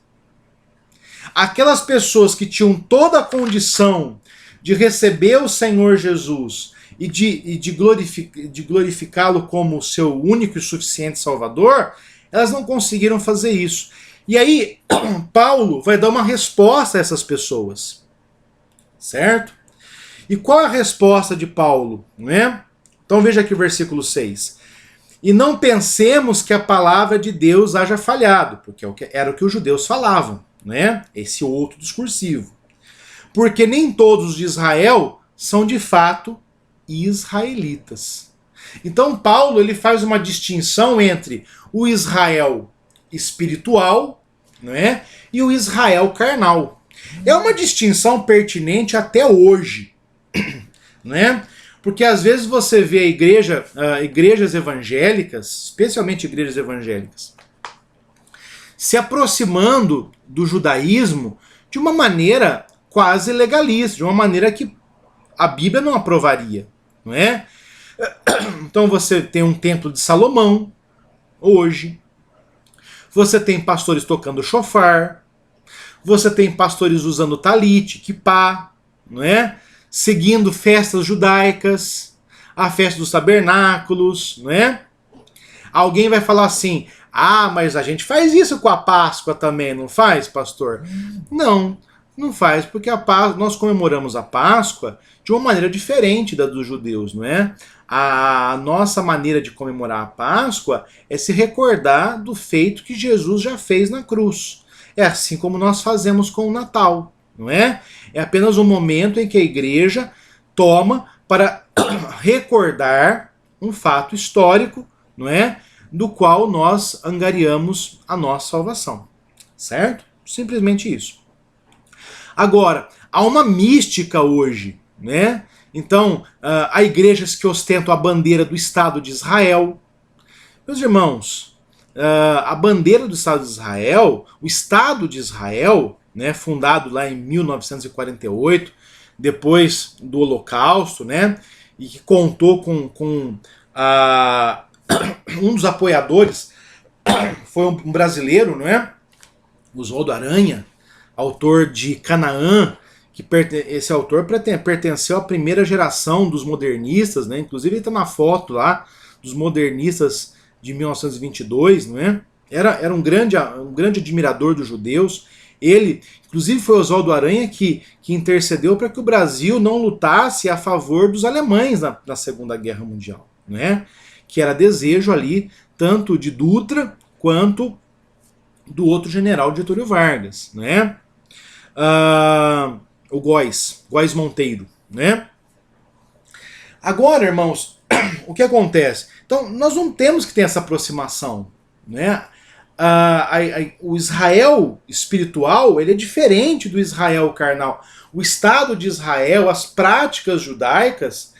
Aquelas pessoas que tinham toda a condição de receber o Senhor Jesus e de glorificá-lo como seu único e suficiente Salvador, elas não conseguiram fazer isso. E aí, Paulo vai dar uma resposta a essas pessoas. Certo? E qual é a resposta de Paulo? Né? Então veja aqui o versículo 6. E não pensemos que a palavra de Deus haja falhado, porque era o que os judeus falavam, né? Esse outro discursivo. Porque nem todos os de Israel são de fato israelitas. Então Paulo ele faz uma distinção entre o Israel espiritual, né, e o Israel carnal. É uma distinção pertinente até hoje, né? Porque às vezes você vê igrejas evangélicas, especialmente igrejas evangélicas, se aproximando do judaísmo de uma maneira quase legalista, de uma maneira que a Bíblia não aprovaria, não é? Então você tem um templo de Salomão, hoje. Você tem pastores tocando shofar. Você tem pastores usando talit, kippá, não é? Seguindo festas judaicas, a festa dos tabernáculos, não é? Alguém vai falar assim: ah, mas a gente faz isso com a Páscoa também, não faz, pastor? Não faz, porque nós comemoramos a Páscoa de uma maneira diferente da dos judeus, não é? A nossa maneira de comemorar a Páscoa é se recordar do feito que Jesus já fez na cruz. É assim como nós fazemos com o Natal, não é? É apenas um momento em que a igreja toma para recordar um fato histórico, não é? Do qual nós angariamos a nossa salvação. Certo? Simplesmente isso. Agora, há uma mística hoje, né? Então, há igrejas que ostentam a bandeira do Estado de Israel. Meus irmãos, a bandeira do Estado de Israel, o Estado de Israel, né, fundado lá em 1948, depois do Holocausto, né, e que contou com um dos apoiadores, foi um brasileiro, não é? Oswaldo Aranha, autor de Canaã, que esse autor pertenceu à primeira geração dos modernistas, né? Inclusive ele está na foto lá dos modernistas de 1922, não é? Era um grande admirador dos judeus. Ele, inclusive, foi Oswaldo Aranha que intercedeu para que o Brasil não lutasse a favor dos alemães na Segunda Guerra Mundial, não é? Que era desejo ali tanto de Dutra quanto do outro general Getúlio Vargas, né? O Góes Monteiro, né? Agora, irmãos, o que acontece? Então, nós não temos que ter essa aproximação, né? O Israel espiritual, ele é diferente do Israel carnal. O Estado de Israel, as práticas judaicas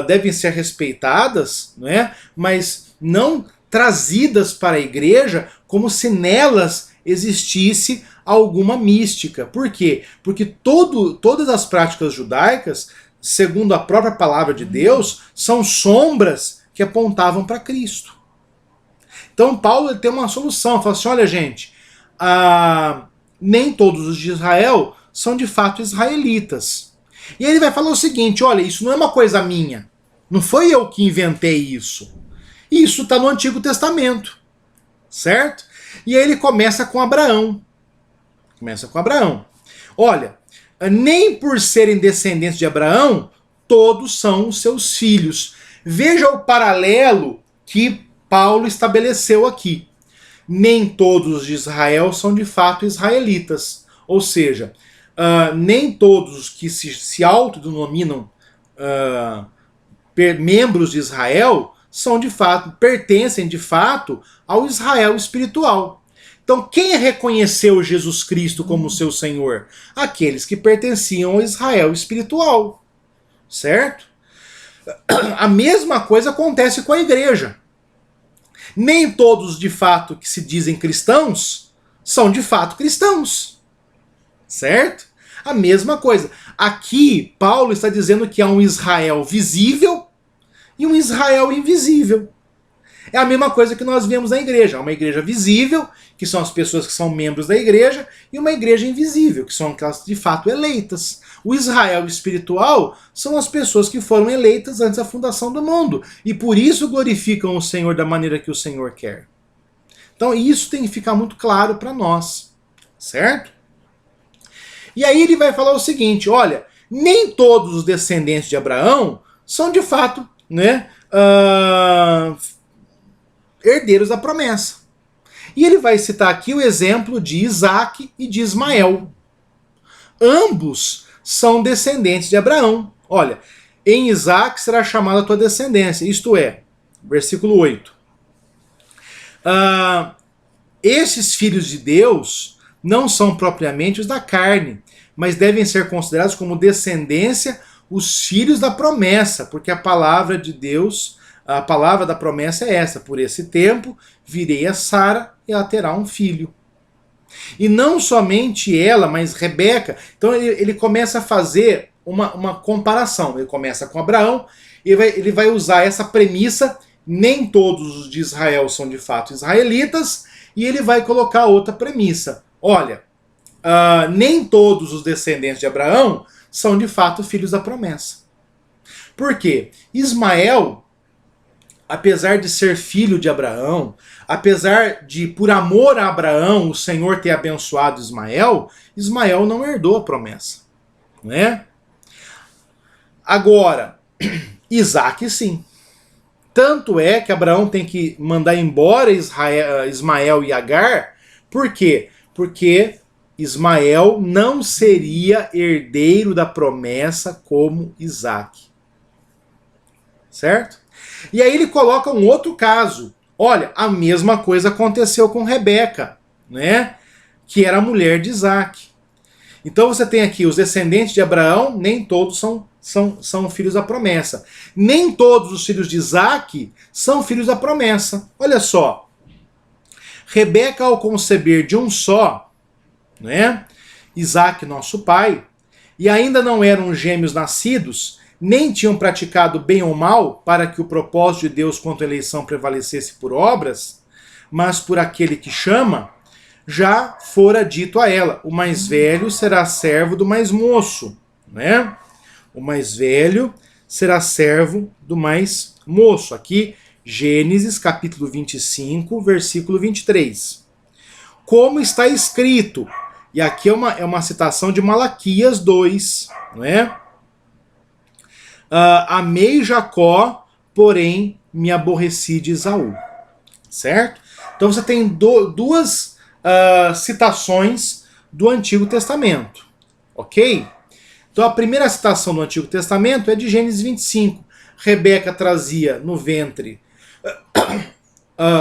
devem ser respeitadas, né? Mas não trazidas para a igreja como se nelas existisse alguma mística. Por quê? Porque todas as práticas judaicas, segundo a própria palavra de Deus, são sombras que apontavam para Cristo. Então Paulo tem uma solução, fala assim, olha gente, nem todos os de Israel são de fato israelitas. E ele vai falar o seguinte, olha, isso não é uma coisa minha, não foi eu que inventei isso. Isso está no Antigo Testamento, certo? E aí ele começa com Abraão. Olha, nem por serem descendentes de Abraão, todos são os seus filhos. Veja o paralelo que Paulo estabeleceu aqui. Nem todos os de Israel são de fato israelitas. Ou seja, nem todos os que se autodenominam membros de Israel são de fato, pertencem de fato ao Israel espiritual. Então, quem reconheceu Jesus Cristo como seu Senhor? Aqueles que pertenciam ao Israel espiritual. Certo? A mesma coisa acontece com a igreja. Nem todos de fato que se dizem cristãos são de fato cristãos. Certo? A mesma coisa. Aqui, Paulo está dizendo que há um Israel visível e um Israel invisível. É a mesma coisa que nós vemos na igreja. Há uma igreja visível, que são as pessoas que são membros da igreja, e uma igreja invisível, que são aquelas de fato eleitas. O Israel espiritual são as pessoas que foram eleitas antes da fundação do mundo, e por isso glorificam o Senhor da maneira que o Senhor quer. Então isso tem que ficar muito claro para nós, certo? E aí ele vai falar o seguinte, olha, nem todos os descendentes de Abraão são de fato, né, herdeiros da promessa. E ele vai citar aqui o exemplo de Isaac e de Ismael. Ambos são descendentes de Abraão. Olha, em Isaac será chamada a tua descendência, isto é, versículo 8. Esses filhos de Deus não são propriamente os da carne, mas devem ser considerados como descendência os filhos da promessa, porque a palavra de Deus, a palavra da promessa é essa, por esse tempo virei a Sara e ela terá um filho. E não somente ela, mas Rebeca. Então ele começa a fazer uma comparação. Ele começa com Abraão, e ele vai usar essa premissa, nem todos os de Israel são de fato israelitas, e ele vai colocar outra premissa. Olha, nem todos os descendentes de Abraão são de fato filhos da promessa. Por quê? Ismael, apesar de ser filho de Abraão, apesar de, por amor a Abraão, o Senhor ter abençoado Ismael, Ismael não herdou a promessa. Né? Agora, Isaac sim. Tanto é que Abraão tem que mandar embora Ismael e Agar. Por quê? Porque Ismael não seria herdeiro da promessa como Isaac. Certo? E aí ele coloca um outro caso. Olha, a mesma coisa aconteceu com Rebeca, né? Que era a mulher de Isaac. Então você tem aqui os descendentes de Abraão, nem todos são filhos da promessa. Nem todos os filhos de Isaac são filhos da promessa. Olha só. Rebeca, ao conceber de um só, né? Isaac, nosso pai, e ainda não eram gêmeos nascidos, nem tinham praticado bem ou mal para que o propósito de Deus quanto à eleição prevalecesse por obras, mas por aquele que chama, já fora dito a ela: o mais velho será servo do mais moço, né? O mais velho será servo do mais moço. Aqui, Gênesis capítulo 25, versículo 23. Como está escrito, e aqui é uma citação de Malaquias 2, não é? Amei Jacó, porém me aborreci de Esaú. Certo? Então você tem duas citações do Antigo Testamento. Ok? Então a primeira citação do Antigo Testamento é de Gênesis 25. Rebeca trazia no ventre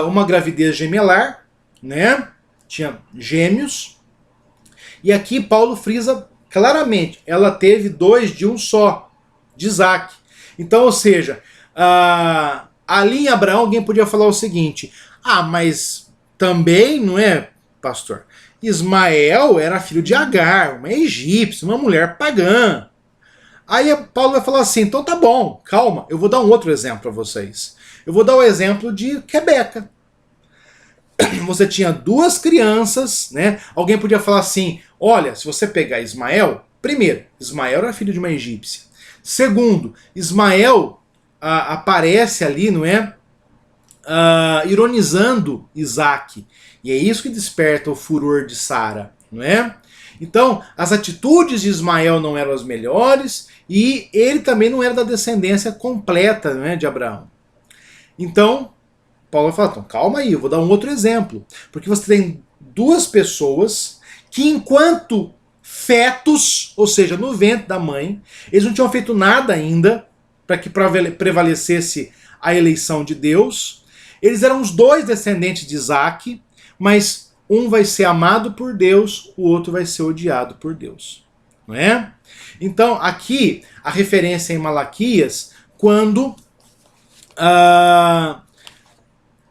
uma gravidez gemelar, né? Tinha gêmeos. E aqui Paulo frisa claramente, ela teve dois de um só, de Isaac. Então, ou seja, ali em Abraão alguém podia falar o seguinte: mas também, não é, pastor? Ismael era filho de Agar, uma egípcia, uma mulher pagã. Aí Paulo vai falar assim: então tá bom, calma, eu vou dar um outro exemplo para vocês. Eu vou dar o exemplo de Rebeca. Você tinha duas crianças, né? Alguém podia falar assim: olha, se você pegar Ismael, primeiro, Ismael era filho de uma egípcia. Segundo, Ismael aparece ali, não é? Ironizando Isaac. E é isso que desperta o furor de Sara, não é? Então, as atitudes de Ismael não eram as melhores e ele também não era da descendência completa, não é, de Abraão. Então, Paulo vai falar: então, calma aí, eu vou dar um outro exemplo. Porque você tem duas pessoas que, enquanto fetos, ou seja, no ventre da mãe, eles não tinham feito nada ainda para que prevalecesse a eleição de Deus. Eles eram os dois descendentes de Isaac, mas um vai ser amado por Deus, o outro vai ser odiado por Deus. Não é? Então, aqui, a referência em Malaquias, quando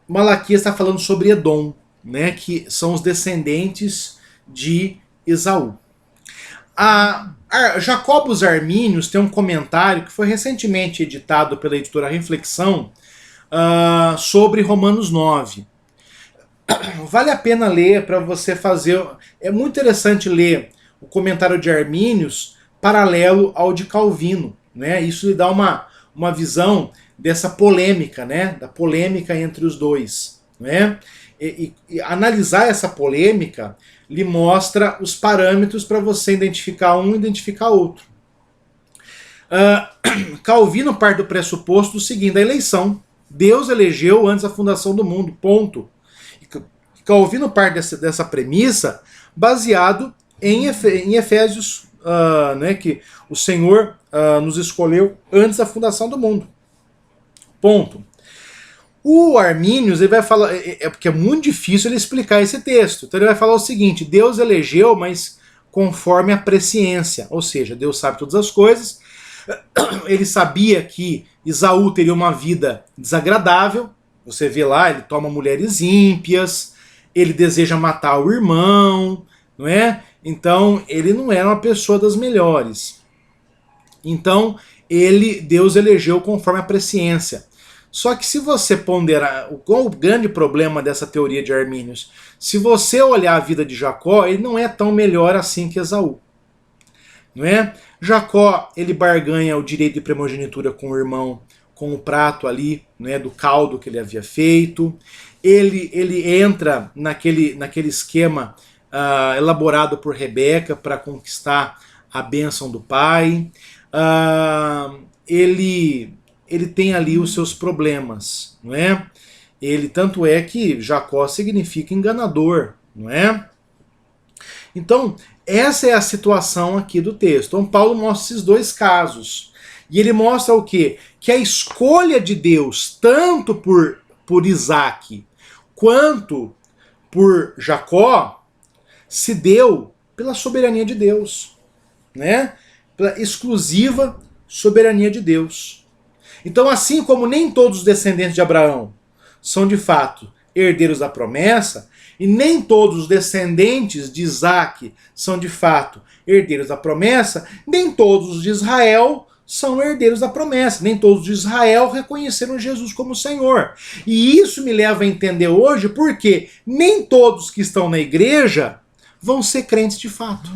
Malaquias está falando sobre Edom, né, que são os descendentes de Esaú. Jacobus Arminius tem um comentário que foi recentemente editado pela editora Reflexão sobre Romanos 9. Vale a pena ler para você fazer. É muito interessante ler o comentário de Arminius paralelo ao de Calvino, né? Isso lhe dá uma visão dessa polêmica, né? Da polêmica entre os dois, né? E analisar essa polêmica lhe mostra os parâmetros para você identificar um e identificar outro. Calvino parte do pressuposto do seguinte: da eleição. Deus elegeu antes da fundação do mundo, ponto. Calvino parte dessa premissa baseado em Efésios, né, que o Senhor nos escolheu antes da fundação do mundo. Ponto. O Arminius ele vai falar, porque é muito difícil ele explicar esse texto. Então ele vai falar o seguinte: Deus elegeu, mas conforme a presciência, ou seja, Deus sabe todas as coisas. Ele sabia que Esaú teria uma vida desagradável. Você vê lá, ele toma mulheres ímpias, ele deseja matar o irmão, não é? Então ele não era uma pessoa das melhores. Então Deus elegeu conforme a presciência. Só que se você ponderar, qual o grande problema dessa teoria de Arminius? Se você olhar a vida de Jacó, ele não é tão melhor assim que Esaú. Não é? Jacó, ele barganha o direito de primogenitura com o irmão, com o prato ali, né, do caldo que ele havia feito. Ele entra naquele esquema elaborado por Rebeca para conquistar a bênção do pai. Ele tem ali os seus problemas, não é? Tanto é que Jacó significa enganador, não é? Então, essa é a situação aqui do texto. Então, Paulo mostra esses dois casos. E ele mostra o quê? Que a escolha de Deus, tanto por Isaac quanto por Jacó, se deu pela soberania de Deus, né? Pela exclusiva soberania de Deus. Então, assim como nem todos os descendentes de Abraão são de fato herdeiros da promessa, e nem todos os descendentes de Isaac são de fato herdeiros da promessa, nem todos os de Israel são herdeiros da promessa, nem todos de Israel reconheceram Jesus como Senhor. E isso me leva a entender hoje porque nem todos que estão na igreja vão ser crentes de fato.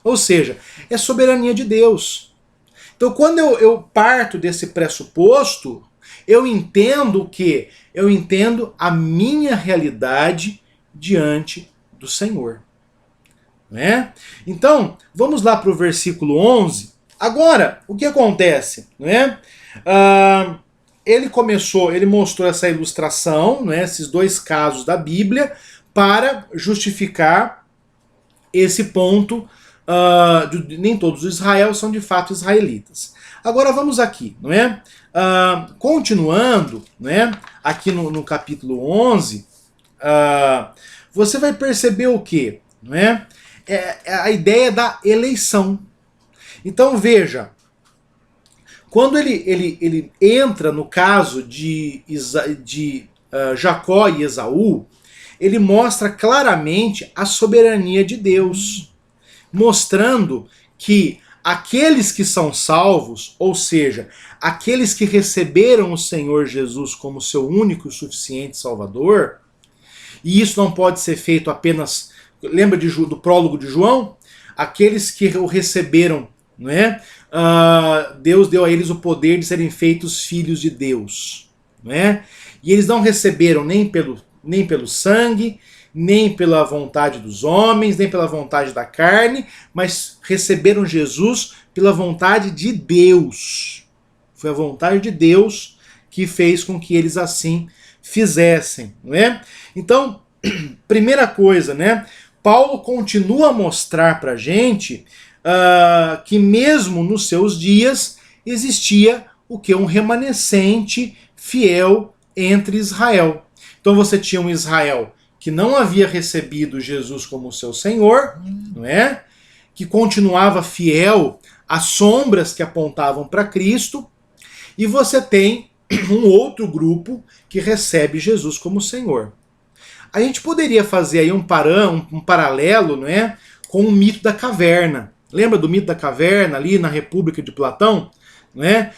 Ou seja, é soberania de Deus. Então, quando eu parto desse pressuposto, eu entendo o quê? Eu entendo a minha realidade diante do Senhor. Né? Então, vamos lá para o versículo 11. Agora, o que acontece? Né? Ele mostrou essa ilustração, né, esses dois casos da Bíblia, para justificar esse ponto de nem todos os Israel são de fato israelitas. Agora vamos aqui, não é? Continuando, né, aqui no capítulo 11, você vai perceber o quê? Não é? É a ideia da eleição. Então veja, quando ele entra no caso de Jacó e Esaú, ele mostra claramente a soberania de Deus, mostrando que aqueles que são salvos, ou seja, aqueles que receberam o Senhor Jesus como seu único e suficiente Salvador, e isso não pode ser feito apenas, lembra do prólogo de João? Aqueles que o receberam, não é? Deus deu a eles o poder de serem feitos filhos de Deus, não é? E eles não receberam nem pelo sangue, nem pela vontade dos homens, nem pela vontade da carne, mas receberam Jesus pela vontade de Deus. Foi a vontade de Deus que fez com que eles assim fizessem, não é? Então, primeira coisa, né? Paulo continua a mostrar para a gente que mesmo nos seus dias existia o que? Um remanescente fiel entre Israel. Então você tinha um Israel que não havia recebido Jesus como seu Senhor, não é? Que continuava fiel às sombras que apontavam para Cristo, e você tem um outro grupo que recebe Jesus como Senhor. A gente poderia fazer aí um paralelo, não é, com o mito da caverna. Lembra do mito da caverna ali na República de Platão? Não é?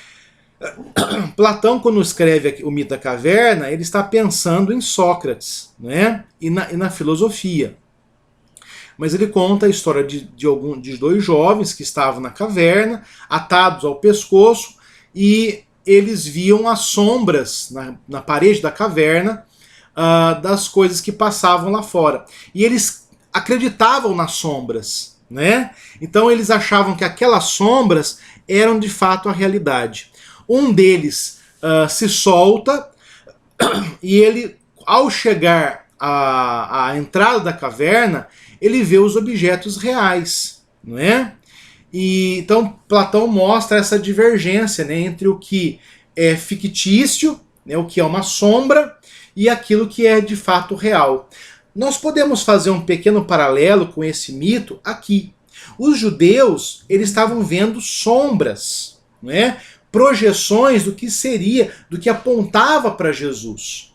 Platão, quando escreve o mito da caverna, ele está pensando em Sócrates, né? e na filosofia. Mas ele conta a história de dois jovens que estavam na caverna, atados ao pescoço, e eles viam as sombras na parede da caverna das coisas que passavam lá fora. E eles acreditavam nas sombras, né? Então eles achavam que aquelas sombras eram de fato a realidade. Um deles se solta e ele, ao chegar à entrada da caverna, ele vê os objetos reais, não é? E então Platão mostra essa divergência, né, entre o que é fictício, né, o que é uma sombra, e aquilo que é de fato real. Nós podemos fazer um pequeno paralelo com esse mito aqui. Os judeus, eles estavam vendo sombras, não é? Projeções do que seria, do que apontava para Jesus.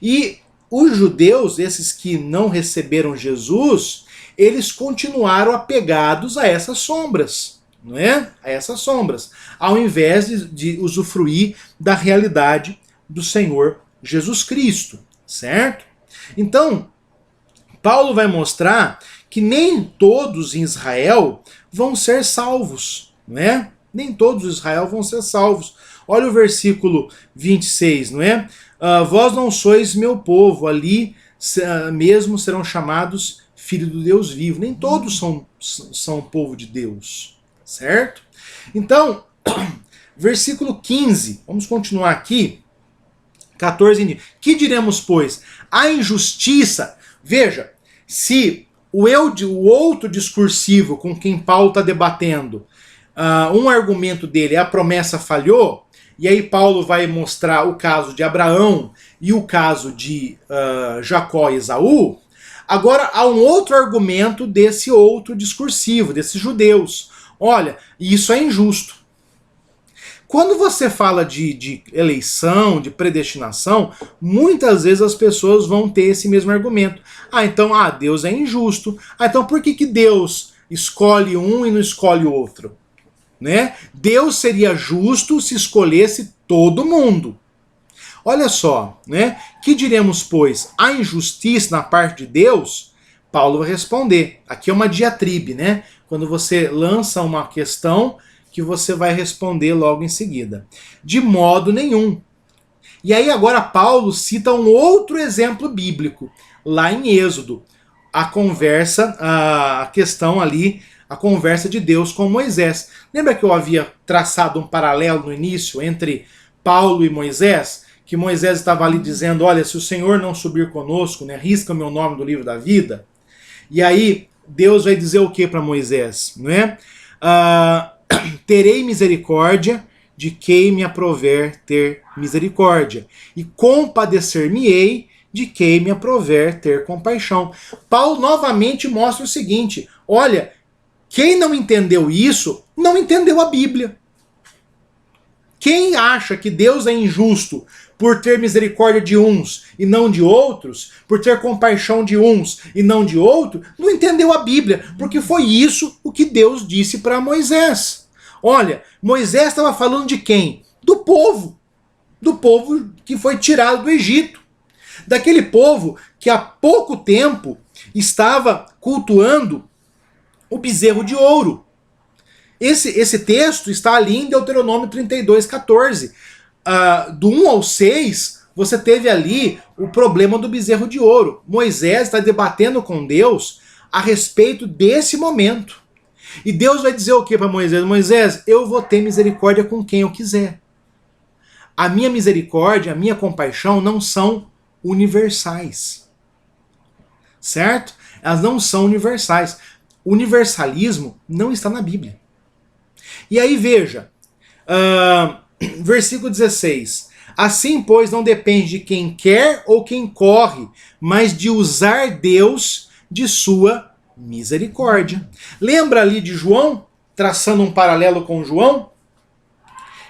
E os judeus, esses que não receberam Jesus, eles continuaram apegados a essas sombras, não é? A essas sombras, ao invés de usufruir da realidade do Senhor Jesus Cristo, certo? Então, Paulo vai mostrar que nem todos em Israel vão ser salvos, não é? Nem todos em Israel vão ser salvos. Olha o versículo 26, não é? Vós não sois meu povo, ali mesmo serão chamados filhos do Deus vivo. Nem todos são povo de Deus, certo? Então, versículo 15, vamos continuar aqui, 14. Que diremos, pois? A injustiça, veja, se o outro discursivo com quem Paulo está debatendo, um argumento dele é a promessa falhou, e aí Paulo vai mostrar o caso de Abraão e o caso de Jacó e Esaú. Agora há um outro argumento desse outro discursivo, desses judeus. Olha, isso é injusto. Quando você fala de eleição, de predestinação, muitas vezes as pessoas vão ter esse mesmo argumento. Então, Deus é injusto. Então por que Deus escolhe um e não escolhe o outro? Né? Deus seria justo se escolhesse todo mundo. Olha só, né? Que diremos, pois? A injustiça na parte de Deus? Paulo vai responder. Aqui é uma diatribe, né? Quando você lança uma questão que você vai responder logo em seguida. De modo nenhum. E aí agora Paulo cita um outro exemplo bíblico, lá em Êxodo. A conversa, a questão ali, a conversa de Deus com Moisés. Lembra que eu havia traçado um paralelo no início entre Paulo e Moisés? Que Moisés estava ali dizendo, olha, se o Senhor não subir conosco, né, risca o meu nome do livro da vida. E aí Deus vai dizer o que para Moisés? Não é? Terei misericórdia de quem me aprover ter misericórdia, e compadecer-me-ei de quem me aprover ter compaixão. Paulo novamente mostra o seguinte, olha, quem não entendeu isso, não entendeu a Bíblia. Quem acha que Deus é injusto por ter misericórdia de uns e não de outros, por ter compaixão de uns e não de outros, não entendeu a Bíblia, porque foi isso o que Deus disse para Moisés. Olha, Moisés estava falando de quem? Do povo que foi tirado do Egito, daquele povo que há pouco tempo estava cultuando o bezerro de ouro. Esse texto está ali em Deuteronômio 32:14. Do 1 ao 6, você teve ali o problema do bezerro de ouro. Moisés está debatendo com Deus a respeito desse momento. E Deus vai dizer o que para Moisés? Moisés, eu vou ter misericórdia com quem eu quiser. A minha misericórdia, a minha compaixão não são universais. Certo? Elas não são universais. O universalismo não está na Bíblia. E aí veja, versículo 16. Assim, pois, não depende de quem quer ou quem corre, mas de usar Deus de sua misericórdia. Lembra ali de João, traçando um paralelo com João?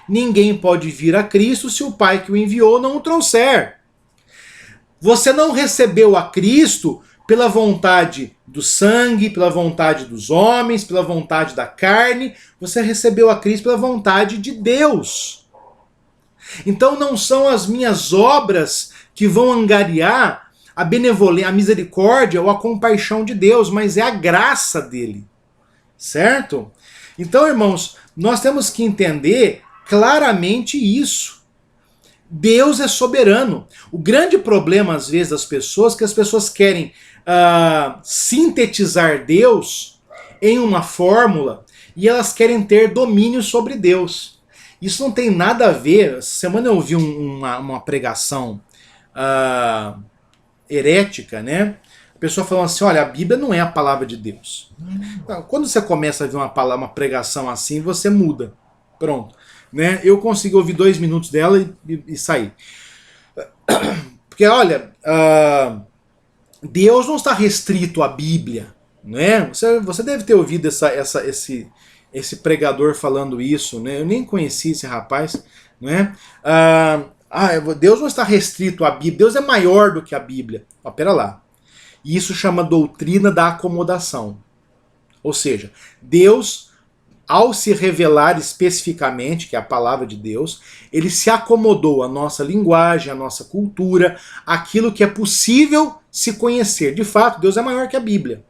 Ninguém pode vir a Cristo se o Pai que o enviou não o trouxer. Você não recebeu a Cristo pela vontade do sangue, pela vontade dos homens, pela vontade da carne. Você recebeu a Cristo pela vontade de Deus. Então não são as minhas obras que vão angariar a benevolência, a misericórdia ou a compaixão de Deus, mas é a graça dele. Certo? Então, irmãos, nós temos que entender claramente isso. Deus é soberano. O grande problema, às vezes, das pessoas é que as pessoas querem sintetizar Deus em uma fórmula e elas querem ter domínio sobre Deus. Isso não tem nada a ver. Essa semana eu ouvi uma pregação herética, né? A pessoa falando assim, olha, a Bíblia não é a palavra de Deus. Quando você começa a ver uma pregação assim, você muda. Pronto. Né? Eu consegui ouvir 2 minutos dela e sair. Porque, olha, Deus não está restrito à Bíblia. Né? Você deve ter ouvido esse pregador falando isso. Né? Eu nem conheci esse rapaz. Né? Deus não está restrito à Bíblia. Deus é maior do que a Bíblia. Pera lá. Isso chama doutrina da acomodação. Ou seja, Deus, ao se revelar especificamente, que é a palavra de Deus, ele se acomodou à nossa linguagem, à nossa cultura, aquilo que é possível se conhecer. De fato, Deus é maior que a Bíblia.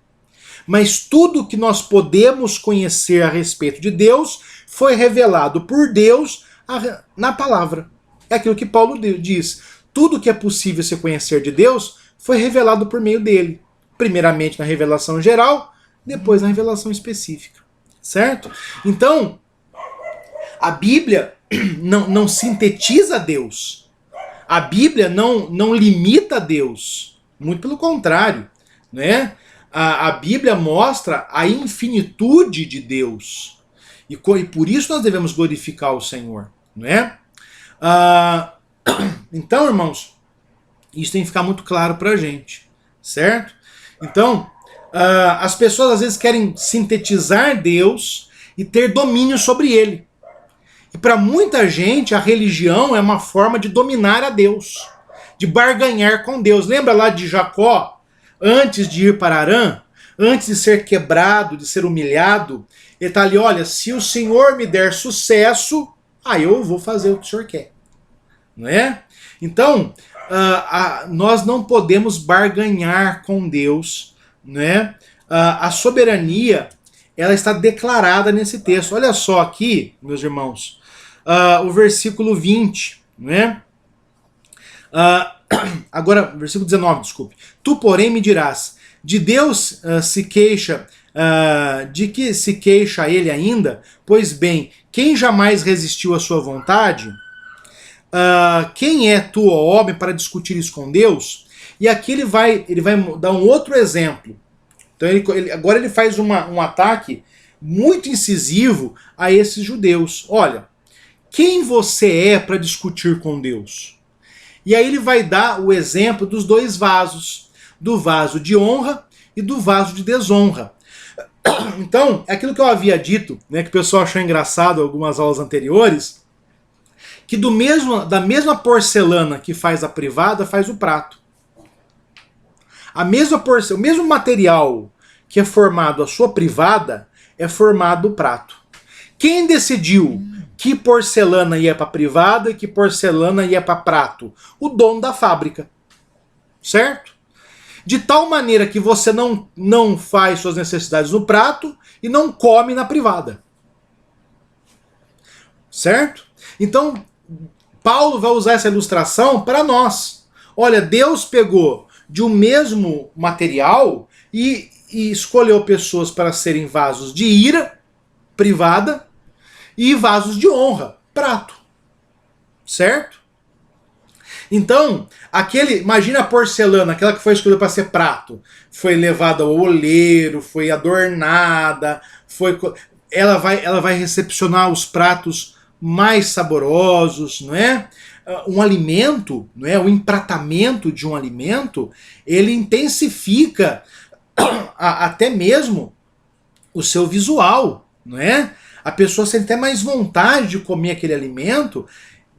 Mas tudo que nós podemos conhecer a respeito de Deus foi revelado por Deus na palavra. É aquilo que Paulo diz. Tudo que é possível se conhecer de Deus foi revelado por meio dele. Primeiramente na revelação geral, depois na revelação específica. Certo? Então, a Bíblia não sintetiza Deus. A Bíblia não limita Deus. Muito pelo contrário. Né? a Bíblia mostra a infinitude de Deus. E por isso nós devemos glorificar o Senhor, não é? Então, irmãos, isso tem que ficar muito claro pra gente, certo? Então, as pessoas às vezes querem sintetizar Deus e ter domínio sobre ele. E para muita gente, a religião é uma forma de dominar a Deus, de barganhar com Deus. Lembra lá de Jacó, antes de ir para Harã, antes de ser quebrado, de ser humilhado, ele está ali, olha, se o Senhor me der sucesso, aí eu vou fazer o que o Senhor quer. Não é? Então, nós não podemos barganhar com Deus, né? A soberania, ela está declarada nesse texto. Olha só aqui, meus irmãos, o versículo 20, né? Agora, versículo 19, desculpe. Tu, porém, me dirás, de Deus se queixa, de que se queixa ele ainda? Pois bem, quem jamais resistiu à sua vontade? Quem é tu, ó homem, para discutir isso com Deus? E aqui ele vai dar um outro exemplo. Então agora ele faz um ataque muito incisivo a esses judeus. Olha, quem você é para discutir com Deus? E aí ele vai dar o exemplo dos dois vasos, do vaso de honra e do vaso de desonra. Então, é aquilo que eu havia dito, né, que o pessoal achou engraçado em algumas aulas anteriores, que da mesma porcelana que faz a privada, faz o prato. O mesmo material que é formado a sua privada, é formado o prato. Quem decidiu que porcelana ia para privada e que porcelana ia para prato? O dono da fábrica. Certo? De tal maneira que você não faz suas necessidades no prato e não come na privada. Certo? Então, Paulo vai usar essa ilustração para nós. Olha, Deus pegou de um mesmo material e escolheu pessoas para serem vasos de ira, privada, e vasos de honra, prato. Certo? Então, imagina a porcelana, aquela que foi escolhida para ser prato, foi levada ao oleiro, foi adornada, ela vai recepcionar os pratos mais saborosos, não é? Um alimento, não é? O empratamento de um alimento, ele intensifica até mesmo o seu visual, não é? A pessoa sente até mais vontade de comer aquele alimento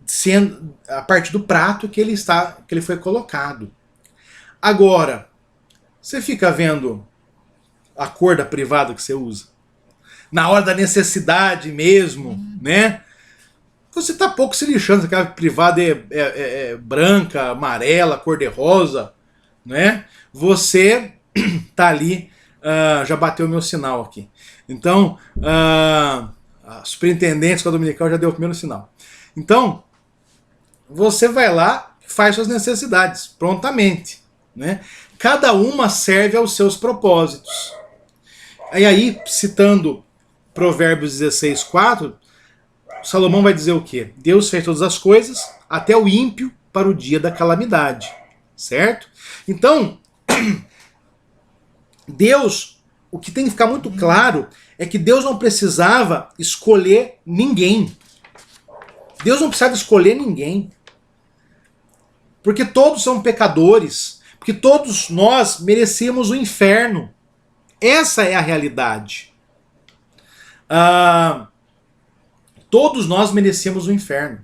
sendo a partir do prato que ele foi colocado. Agora, você fica vendo a cor da privada que você usa? Na hora da necessidade mesmo, né? Você tá pouco se lixando se aquela privada é branca, amarela, cor-de-rosa, né? Você tá ali, já bateu o meu sinal aqui. Então, a superintendente com a Dominical já deu o primeiro sinal. Então, você vai lá e faz suas necessidades prontamente, né? Cada uma serve aos seus propósitos. E aí, citando Provérbios 16:4, Salomão vai dizer o quê? Deus fez todas as coisas, até o ímpio para o dia da calamidade. Certo? Então, Deus, o que tem que ficar muito claro é que Deus não precisava escolher ninguém. Deus não precisava escolher ninguém. Porque todos são pecadores. Porque todos nós merecemos o inferno. Essa é a realidade. Todos nós merecemos o inferno.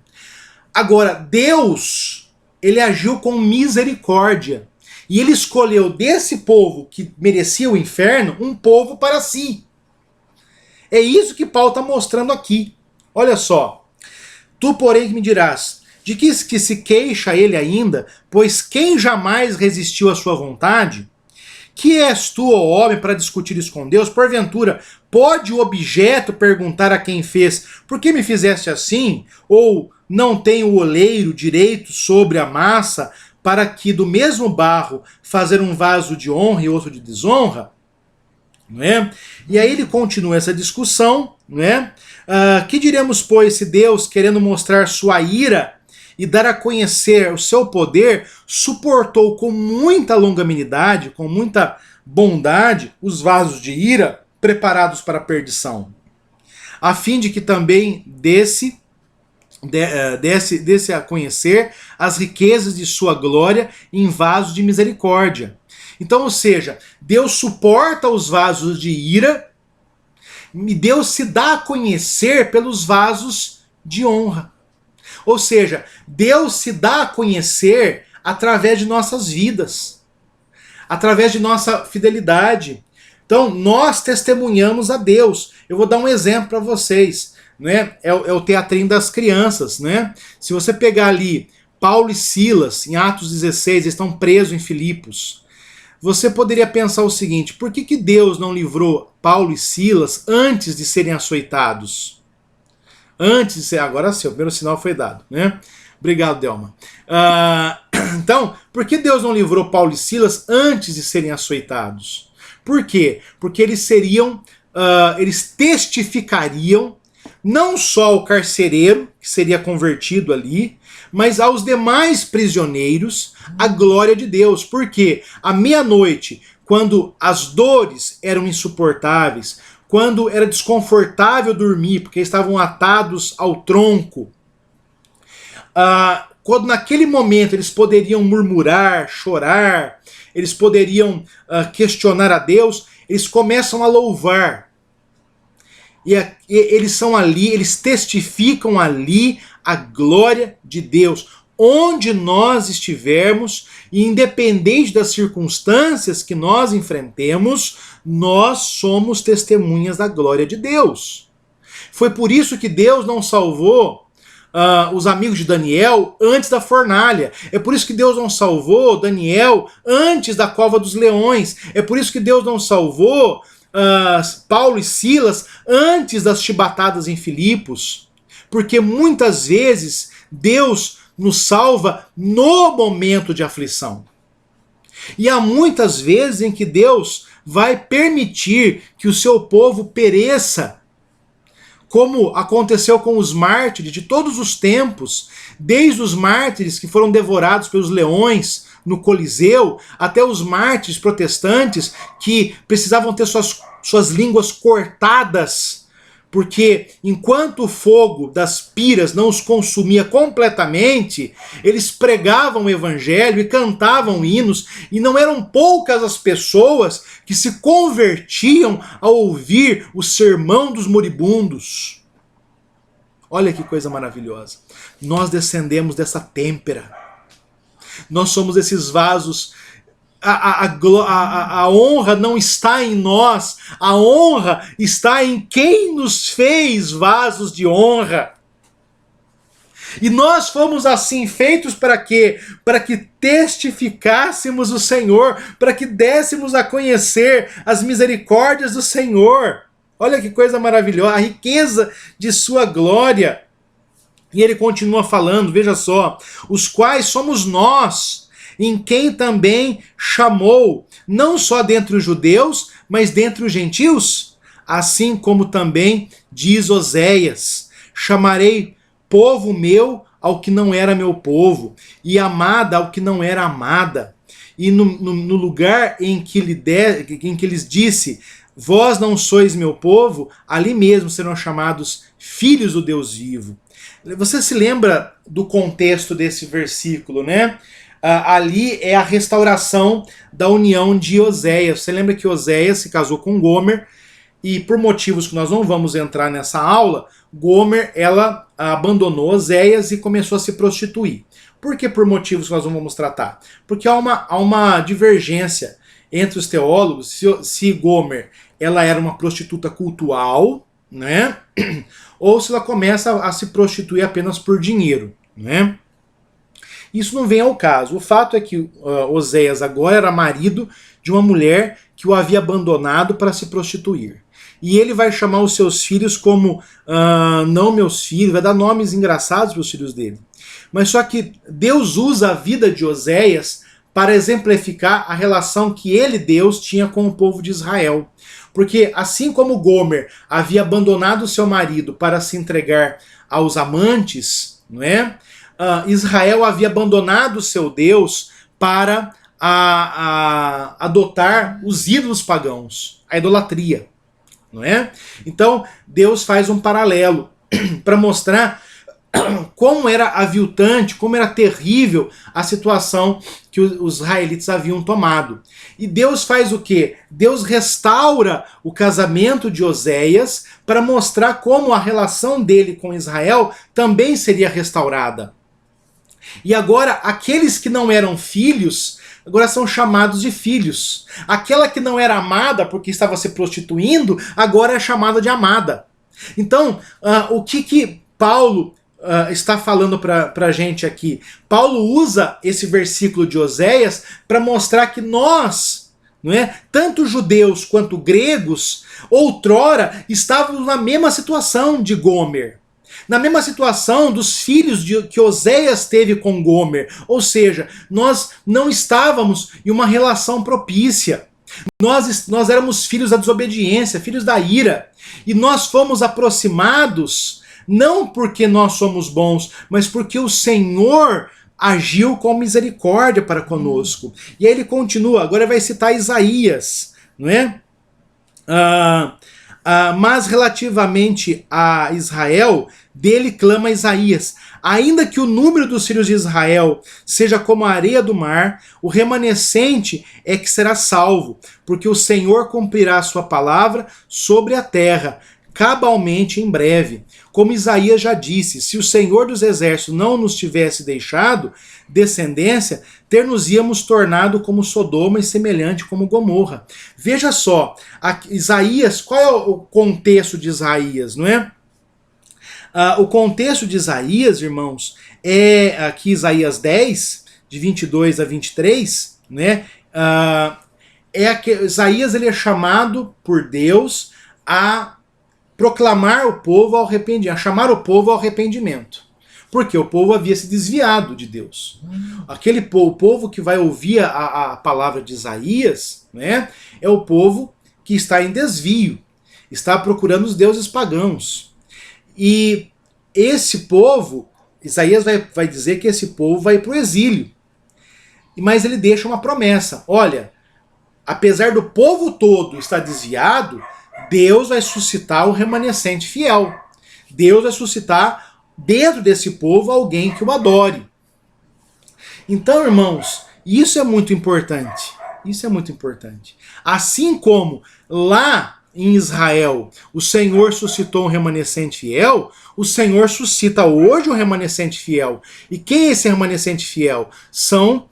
Agora, Deus, ele agiu com misericórdia. E ele escolheu desse povo que merecia o inferno, um povo para si. É isso que Paulo está mostrando aqui. Olha só. Tu, porém, me dirás, de que se queixa ele ainda, pois quem jamais resistiu à sua vontade? Que és tu, ó homem, para discutir isso com Deus? Porventura, pode o objeto perguntar a quem fez, por que me fizeste assim? Ou não tem o oleiro direito sobre a massa, para que do mesmo barro fazer um vaso de honra e outro de desonra? Não é? E aí ele continua essa discussão, não é? Que diremos, pois, se Deus, querendo mostrar sua ira e dar a conhecer o seu poder, suportou com muita longanimidade, com muita bondade, os vasos de ira preparados para a perdição, a fim de que também desse a conhecer as riquezas de sua glória em vasos de misericórdia. Então, ou seja, Deus suporta os vasos de ira e Deus se dá a conhecer pelos vasos de honra. Ou seja, Deus se dá a conhecer através de nossas vidas, através de nossa fidelidade. Então, nós testemunhamos a Deus. Eu vou dar um exemplo para vocês. Né? É o teatrinho das crianças. Né? Se você pegar ali Paulo e Silas, em Atos 16, eles estão presos em Filipos. Você poderia pensar o seguinte: por que Deus não livrou Paulo e Silas antes de serem açoitados? Antes de ser. Agora sim, o primeiro sinal foi dado. Né? Obrigado, Delma. Então, por que Deus não livrou Paulo e Silas antes de serem açoitados? Por quê? Porque eles eles testificariam não só ao carcereiro, que seria convertido ali, mas aos demais prisioneiros, a glória de Deus. Porque à meia-noite, quando as dores eram insuportáveis, quando era desconfortável dormir, porque estavam atados ao tronco, quando naquele momento eles poderiam murmurar, chorar, eles poderiam questionar a Deus, eles começam a louvar. E eles são ali, eles testificam ali a glória de Deus. Onde nós estivermos, e independente das circunstâncias que nós enfrentemos, nós somos testemunhas da glória de Deus. Foi por isso que Deus não salvou os amigos de Daniel antes da fornalha. É por isso que Deus não salvou Daniel antes da cova dos leões. É por isso que Deus não salvou Paulo e Silas antes das chibatadas em Filipos, porque muitas vezes Deus nos salva no momento de aflição. E há muitas vezes em que Deus vai permitir que o seu povo pereça, como aconteceu com os mártires de todos os tempos, desde os mártires que foram devorados pelos leões no Coliseu, até os mártires protestantes que precisavam ter suas línguas cortadas, porque enquanto o fogo das piras não os consumia completamente, eles pregavam o evangelho e cantavam hinos, e não eram poucas as pessoas que se convertiam ao ouvir o sermão dos moribundos. Olha que coisa maravilhosa. Nós descendemos dessa têmpera. Nós somos esses vasos. A honra não está em nós, a honra está em quem nos fez vasos de honra. E nós fomos assim feitos para quê? Para que testificássemos o Senhor, para que dessemos a conhecer as misericórdias do Senhor. Olha que coisa maravilhosa, a riqueza de sua glória. E ele continua falando, veja só, os quais somos nós, em quem também chamou, não só dentre os judeus, mas dentre os gentios, assim como também diz Oséias, chamarei povo meu ao que não era meu povo, e amada ao que não era amada. E no lugar em que lhes disse, vós não sois meu povo, ali mesmo serão chamados filhos do Deus vivo. Você se lembra do contexto desse versículo, né? Ali é a restauração da união de Oséias. Você lembra que Oséias se casou com Gomer, e por motivos que nós não vamos entrar nessa aula, Gomer ela abandonou Oséias e começou a se prostituir. Por que por motivos que nós não vamos tratar? Porque há uma divergência entre os teólogos se Gomer ela era uma prostituta cultual, né? Ou se ela começa a se prostituir apenas por dinheiro, né? Isso não vem ao caso. O fato é que Oséias agora era marido de uma mulher que o havia abandonado para se prostituir. E ele vai chamar os seus filhos como não meus filhos, vai dar nomes engraçados para os filhos dele. Mas só que Deus usa a vida de Oséias para exemplificar a relação que ele, Deus, tinha com o povo de Israel. Porque assim como Gomer havia abandonado seu marido para se entregar aos amantes, não é? Israel havia abandonado o seu Deus para adotar os ídolos pagãos, a idolatria, não é? Então Deus faz um paralelo para mostrar como era aviltante, como era terrível a situação que os israelitas haviam tomado. E Deus faz o quê? Deus restaura o casamento de Oséias para mostrar como a relação dele com Israel também seria restaurada. E agora, aqueles que não eram filhos, agora são chamados de filhos. Aquela que não era amada porque estava se prostituindo, agora é chamada de amada. Então, o que Paulo está falando para a gente aqui? Paulo usa esse versículo de Oséias para mostrar que nós, não é, tanto judeus quanto gregos, outrora estávamos na mesma situação de Gomer. Na mesma situação dos filhos que Oséias teve com Gomer. Ou seja, nós não estávamos em uma relação propícia. Nós éramos filhos da desobediência, filhos da ira. E nós fomos aproximados não porque nós somos bons, mas porque o Senhor agiu com misericórdia para conosco. E aí ele continua, agora vai citar Isaías, não é? Mas relativamente a Israel, dele clama Isaías: ainda que o número dos filhos de Israel seja como a areia do mar, o remanescente é que será salvo, porque o Senhor cumprirá a sua palavra sobre a terra, cabalmente em breve. Como Isaías já disse, se o Senhor dos Exércitos não nos tivesse deixado descendência, ter-nos-íamos tornado como Sodoma e semelhante como Gomorra. Veja só, Isaías, qual é o contexto de Isaías, não é? O contexto de Isaías, irmãos, é aqui Isaías 10, de 22 a 23, né? Isaías ele é chamado por Deus a proclamar o povo ao arrependimento, a chamar o povo ao arrependimento. Porque o povo havia se desviado de Deus. O povo que vai ouvir a palavra de Isaías, né, é o povo que está em desvio, está procurando os deuses pagãos. E esse povo, Isaías vai dizer que esse povo vai para o exílio. Mas ele deixa uma promessa: olha, apesar do povo todo estar desviado, Deus vai suscitar o remanescente fiel. Deus vai suscitar dentro desse povo alguém que o adore. Então, irmãos, isso é muito importante. Isso é muito importante. Assim como lá em Israel o Senhor suscitou um remanescente fiel, o Senhor suscita hoje um remanescente fiel. E quem é esse remanescente fiel? São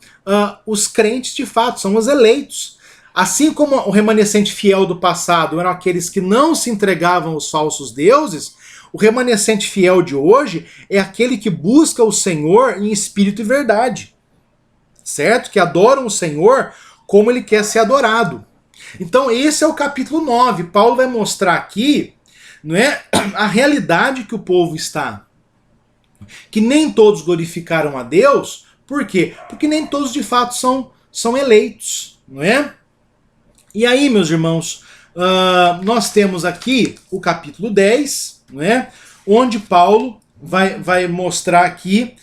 os crentes de fato, são os eleitos. Assim como o remanescente fiel do passado eram aqueles que não se entregavam aos falsos deuses, o remanescente fiel de hoje é aquele que busca o Senhor em espírito e verdade. Certo? Que adoram o Senhor como ele quer ser adorado. Então esse é o capítulo 9. Paulo vai mostrar aqui, não é, a realidade que o povo está. Que nem todos glorificaram a Deus. Por quê? Porque nem todos de fato são eleitos, não é? E aí, meus irmãos, nós temos aqui o capítulo 10, né, onde Paulo vai mostrar aqui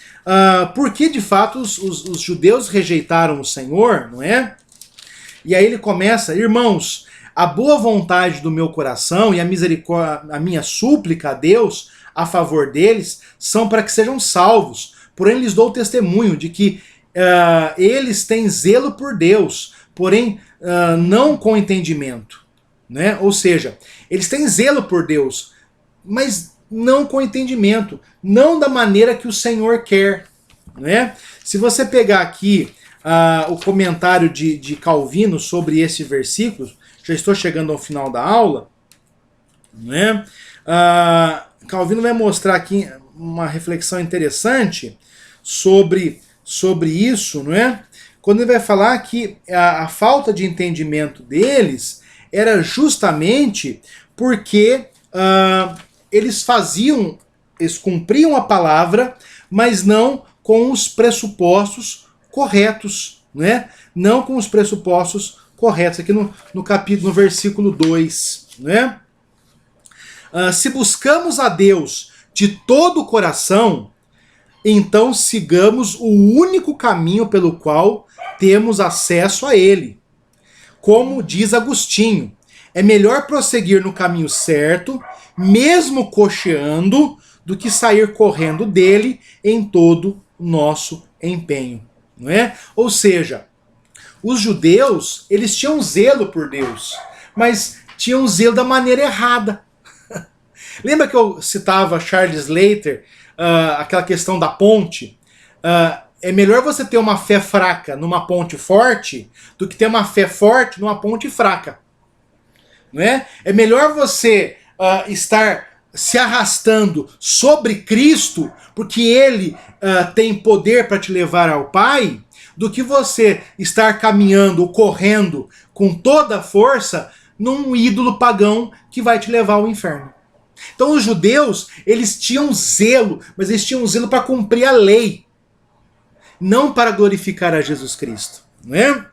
por que de fato os judeus rejeitaram o Senhor, não é? E aí ele começa: irmãos, a boa vontade do meu coração e a misericórdia, a minha súplica a Deus a favor deles são para que sejam salvos. Porém lhes dou testemunho de que eles têm zelo por Deus, porém não com entendimento, né? Ou seja, eles têm zelo por Deus, mas não com entendimento, não da maneira que o Senhor quer, né? Se você pegar aqui o comentário de Calvino sobre esse versículo, já estou chegando ao final da aula, né? Calvino vai mostrar aqui uma reflexão interessante sobre isso, não é? Quando ele vai falar que a falta de entendimento deles era justamente porque eles cumpriam a palavra, mas não com os pressupostos corretos, né? Não com os pressupostos corretos. Aqui no capítulo, no versículo 2, né? Se buscamos a Deus de todo o coração, então sigamos o único caminho pelo qual temos acesso a ele. Como diz Agostinho, é melhor prosseguir no caminho certo, mesmo cocheando, do que sair correndo dele em todo o nosso empenho. Não é? Ou seja, os judeus, eles tinham zelo por Deus, mas tinham zelo da maneira errada. Lembra que eu citava Charles Slater, aquela questão da ponte? É melhor você ter uma fé fraca numa ponte forte do que ter uma fé forte numa ponte fraca. Não é? É melhor você estar se arrastando sobre Cristo, porque Ele tem poder para te levar ao Pai, do que você estar caminhando, correndo com toda a força num ídolo pagão que vai te levar ao inferno. Então os judeus, eles tinham zelo, mas eles tinham zelo para cumprir a lei, não para glorificar a Jesus Cristo, não é?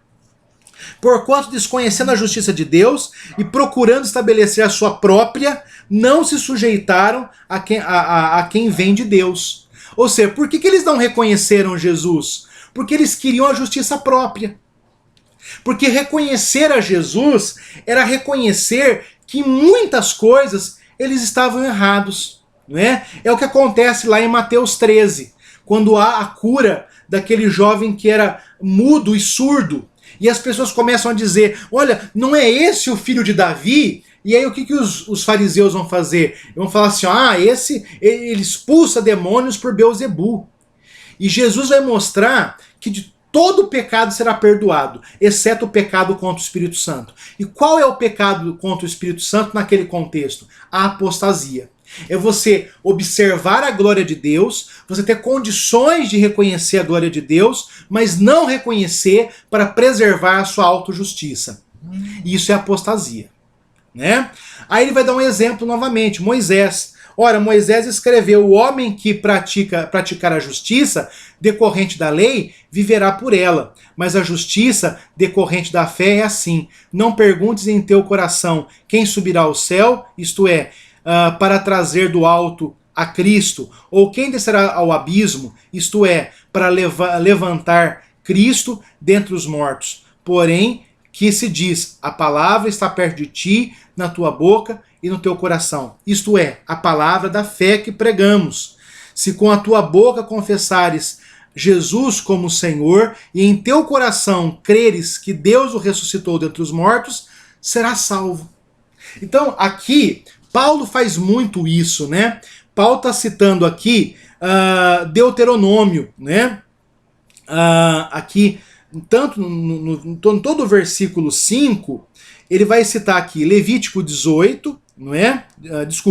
Porquanto, desconhecendo a justiça de Deus e procurando estabelecer a sua própria, não se sujeitaram a quem vem de Deus. Ou seja, por que eles não reconheceram Jesus? Porque eles queriam a justiça própria. Porque reconhecer a Jesus era reconhecer que muitas coisas eles estavam errados. Né? É o que acontece lá em Mateus 13, quando há a cura daquele jovem que era mudo e surdo. E as pessoas começam a dizer, olha, não é esse o filho de Davi? E aí o que os fariseus vão fazer? Vão falar assim, ele expulsa demônios por Beelzebu. E Jesus vai mostrar que de todo pecado será perdoado, exceto o pecado contra o Espírito Santo. E qual é o pecado contra o Espírito Santo naquele contexto? A apostasia. É você observar a glória de Deus, você ter condições de reconhecer a glória de Deus, mas não reconhecer para preservar a sua autojustiça. Isso é apostasia. Né? Aí ele vai dar um exemplo novamente, Moisés. Ora, Moisés escreveu, o homem que praticar a justiça decorrente da lei, viverá por ela. Mas a justiça decorrente da fé é assim, não perguntes em teu coração quem subirá ao céu, isto é, para trazer do alto a Cristo, ou quem descerá ao abismo, isto é, para levantar Cristo dentre os mortos. Porém, que se diz, a palavra está perto de ti, na tua boca e no teu coração. Isto é, a palavra da fé que pregamos. Se com a tua boca confessares Jesus como Senhor, e em teu coração creres que Deus o ressuscitou dentre os mortos, serás salvo. Então, aqui, Paulo faz muito isso, né? Paulo está citando aqui Deuteronômio, né? Aqui, tanto em todo o versículo 5, ele vai citar aqui Levítico 18, não é?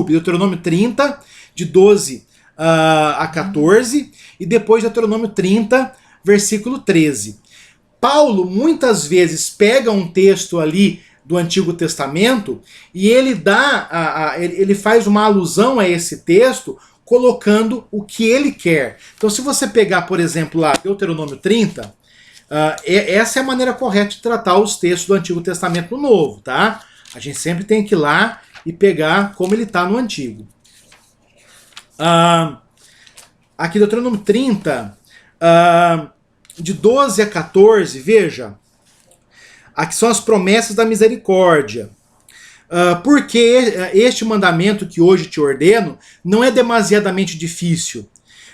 Deuteronômio 30, de 12 a 14, e depois Deuteronômio 30, versículo 13. Paulo muitas vezes pega um texto ali do Antigo Testamento e ele faz uma alusão a esse texto colocando o que ele quer. Então, se você pegar, por exemplo, lá Deuteronômio 30, essa é a maneira correta de tratar os textos do Antigo Testamento no Novo, tá? A gente sempre tem que ir lá e pegar como ele está no Antigo. Aqui Deuteronômio 30, de 12 a 14, veja. Aqui são as promessas da misericórdia. Porque este mandamento que hoje te ordeno não é demasiadamente difícil,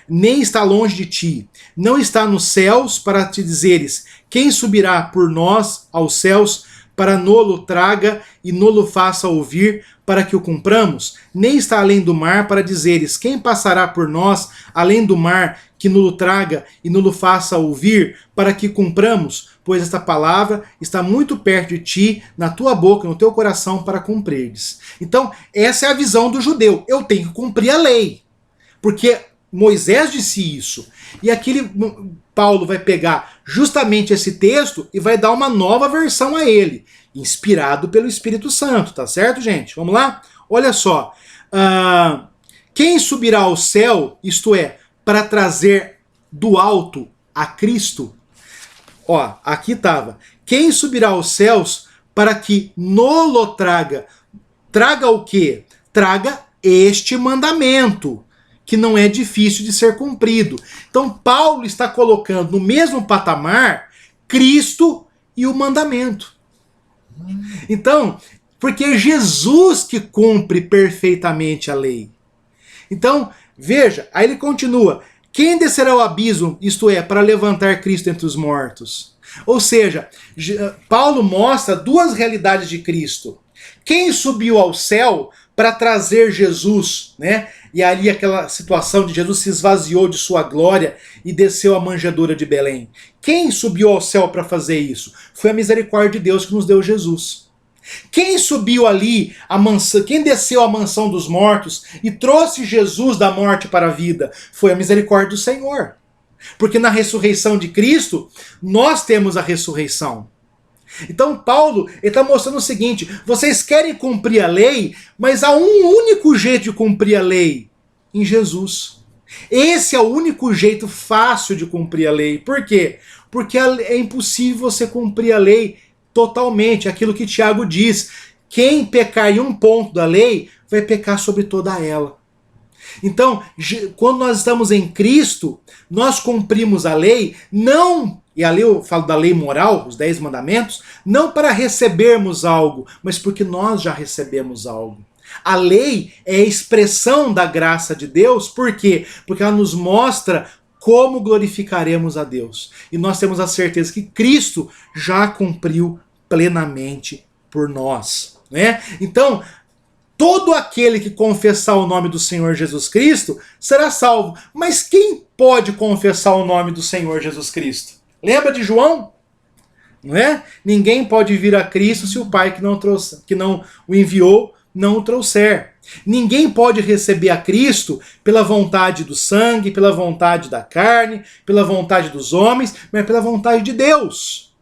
nem está longe de ti. Não está nos céus para te dizeres, quem subirá por nós aos céus para nolo traga e nolo faça ouvir para que o cumpramos? Nem está além do mar para dizeres, quem passará por nós além do mar que nolo traga e nolo faça ouvir para que cumpramos? Pois esta palavra está muito perto de ti, na tua boca, no teu coração, para cumprires. Então, essa é a visão do judeu. Eu tenho que cumprir a lei. Porque Moisés disse isso. E aqui Paulo vai pegar justamente esse texto e vai dar uma nova versão a ele, inspirado pelo Espírito Santo, tá certo, gente? Vamos lá? Olha só. Quem subirá ao céu, isto é, para trazer do alto a Cristo? Ó, aqui estava. Quem subirá aos céus para que nolo traga? Traga o quê? Traga este mandamento. que não é difícil de ser cumprido. Então Paulo está colocando no mesmo patamar Cristo e o mandamento. Então, porque é Jesus que cumpre perfeitamente a lei. Então, veja, aí ele continua: quem descerá ao abismo, isto é, para levantar Cristo entre os mortos? Ou seja, Paulo mostra duas realidades de Cristo. Quem subiu ao céu para trazer Jesus, né? E ali aquela situação de Jesus se esvaziou de sua glória e desceu à manjedoura de Belém. Quem subiu ao céu para fazer isso? Foi a misericórdia de Deus que nos deu Jesus. Quem subiu ali a mansão, quem desceu à mansão dos mortos e trouxe Jesus da morte para a vida? Foi a misericórdia do Senhor. Porque na ressurreição de Cristo, nós temos a ressurreição. Então Paulo está mostrando o seguinte: vocês querem cumprir a lei, mas há um único jeito de cumprir a lei, em Jesus. Esse é o único jeito fácil de cumprir a lei. Por quê? Porque é impossível você cumprir a lei totalmente. Aquilo que Tiago diz: quem pecar em um ponto da lei, vai pecar sobre toda ela. Então, quando nós estamos em Cristo, nós cumprimos a lei, não, e ali eu falo da lei moral, os 10 mandamentos, não para recebermos algo, mas porque nós já recebemos algo. A lei é a expressão da graça de Deus, por quê? Porque ela nos mostra como glorificaremos a Deus. E nós temos a certeza que Cristo já cumpriu plenamente por nós, né? Então, todo aquele que confessar o nome do Senhor Jesus Cristo será salvo. Mas quem pode confessar o nome do Senhor Jesus Cristo? Lembra de João? Não é? Ninguém pode vir a Cristo se o Pai que não o enviou não o trouxer. Ninguém pode receber a Cristo pela vontade do sangue, pela vontade da carne, pela vontade dos homens, mas pela vontade de Deus.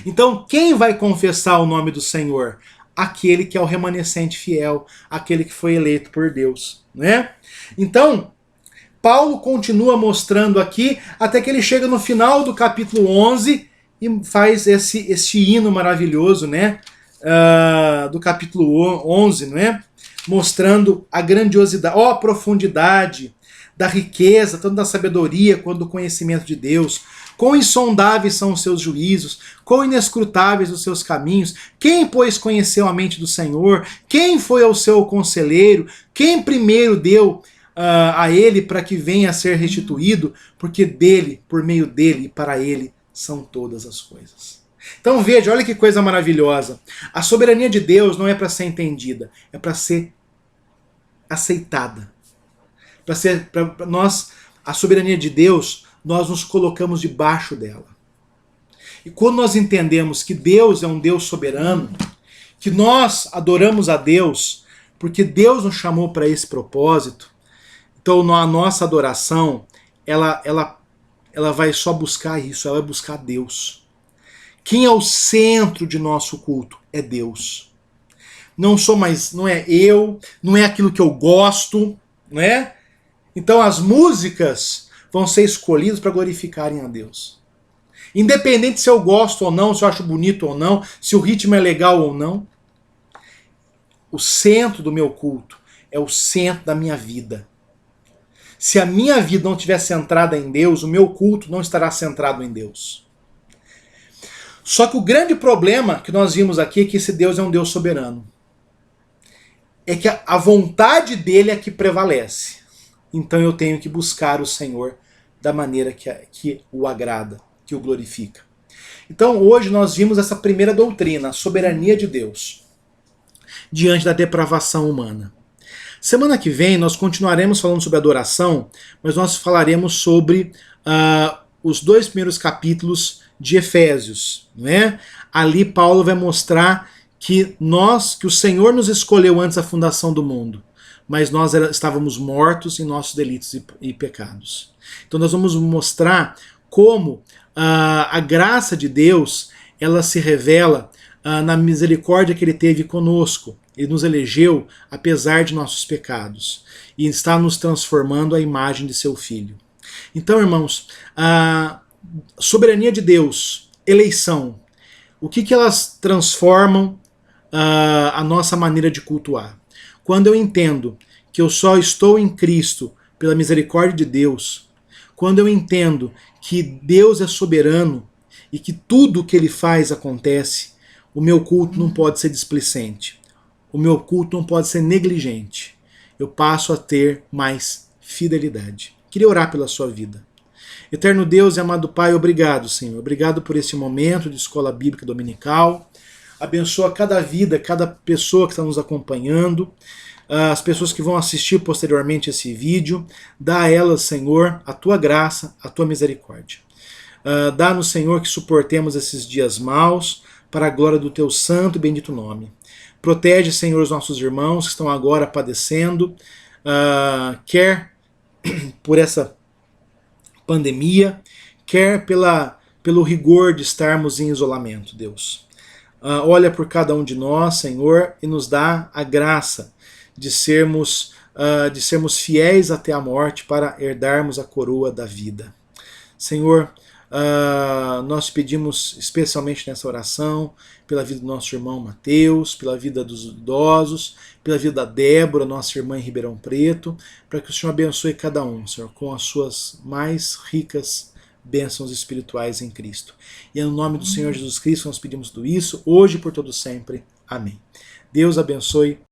Então, quem vai confessar o nome do Senhor? Aquele que é o remanescente fiel, aquele que foi eleito por Deus, né? Então, Paulo continua mostrando aqui, até que ele chega no final do capítulo 11 e faz esse hino maravilhoso, né? Do capítulo 11, né? Mostrando a grandiosidade, a profundidade da riqueza, tanto da sabedoria quanto do conhecimento de Deus. Quão insondáveis são os seus juízos, quão inescrutáveis os seus caminhos. Quem, pois, conheceu a mente do Senhor? Quem foi ao seu conselheiro? Quem primeiro deu a ele para que venha a ser restituído? Porque dele, por meio dele e para ele são todas as coisas. Então veja, olha que coisa maravilhosa. A soberania de Deus não é para ser entendida, é para ser aceitada. Para nós, a soberania de Deus, nós nos colocamos debaixo dela. E quando nós entendemos que Deus é um Deus soberano, que nós adoramos a Deus, porque Deus nos chamou para esse propósito, então a nossa adoração, ela vai só buscar isso, ela vai buscar Deus. Quem é o centro de nosso culto? É Deus. Não é eu, não é aquilo que eu gosto, não é? Então as músicas vão ser escolhidas para glorificarem a Deus. Independente se eu gosto ou não, se eu acho bonito ou não, se o ritmo é legal ou não. O centro do meu culto é o centro da minha vida. Se a minha vida não estiver centrada em Deus, o meu culto não estará centrado em Deus. Só que o grande problema que nós vimos aqui é que esse Deus é um Deus soberano. É que a vontade dele é que prevalece. Então eu tenho que buscar o Senhor da maneira que o agrada, que o glorifica. Então hoje nós vimos essa primeira doutrina, a soberania de Deus, diante da depravação humana. Semana que vem nós continuaremos falando sobre adoração, mas nós falaremos sobre os 2 primeiros capítulos de Efésios, né? Ali Paulo vai mostrar que o Senhor nos escolheu antes da fundação do mundo, mas nós estávamos mortos em nossos delitos e pecados. Então nós vamos mostrar como a graça de Deus ela se revela na misericórdia que Ele teve conosco. Ele nos elegeu apesar de nossos pecados e está nos transformando à imagem de seu Filho. Então, irmãos, a soberania de Deus, eleição, o que elas transformam a nossa maneira de cultuar? Quando eu entendo que eu só estou em Cristo pela misericórdia de Deus, quando eu entendo que Deus é soberano e que tudo o que Ele faz acontece, o meu culto não pode ser displicente. O meu culto não pode ser negligente. Eu passo a ter mais fidelidade. Queria orar pela sua vida. Eterno Deus e amado Pai, obrigado, Senhor. Obrigado por esse momento de escola bíblica dominical. Abençoa cada vida, cada pessoa que está nos acompanhando, as pessoas que vão assistir posteriormente esse vídeo. Dá a elas, Senhor, a tua graça, a tua misericórdia. Dá-nos, Senhor, que suportemos esses dias maus para a glória do teu santo e bendito nome. Protege, Senhor, os nossos irmãos que estão agora padecendo, quer por essa pandemia, quer pelo rigor de estarmos em isolamento, Deus. Olha por cada um de nós, Senhor, e nos dá a graça de sermos fiéis até a morte para herdarmos a coroa da vida. Senhor, nós pedimos especialmente nessa oração pela vida do nosso irmão Mateus, pela vida dos idosos, pela vida da Débora, nossa irmã em Ribeirão Preto, para que o Senhor abençoe cada um, Senhor, com as suas mais ricas bênçãos espirituais em Cristo. E é no nome do Senhor Jesus Cristo nós pedimos tudo isso, hoje e por todo sempre. Amém. Deus abençoe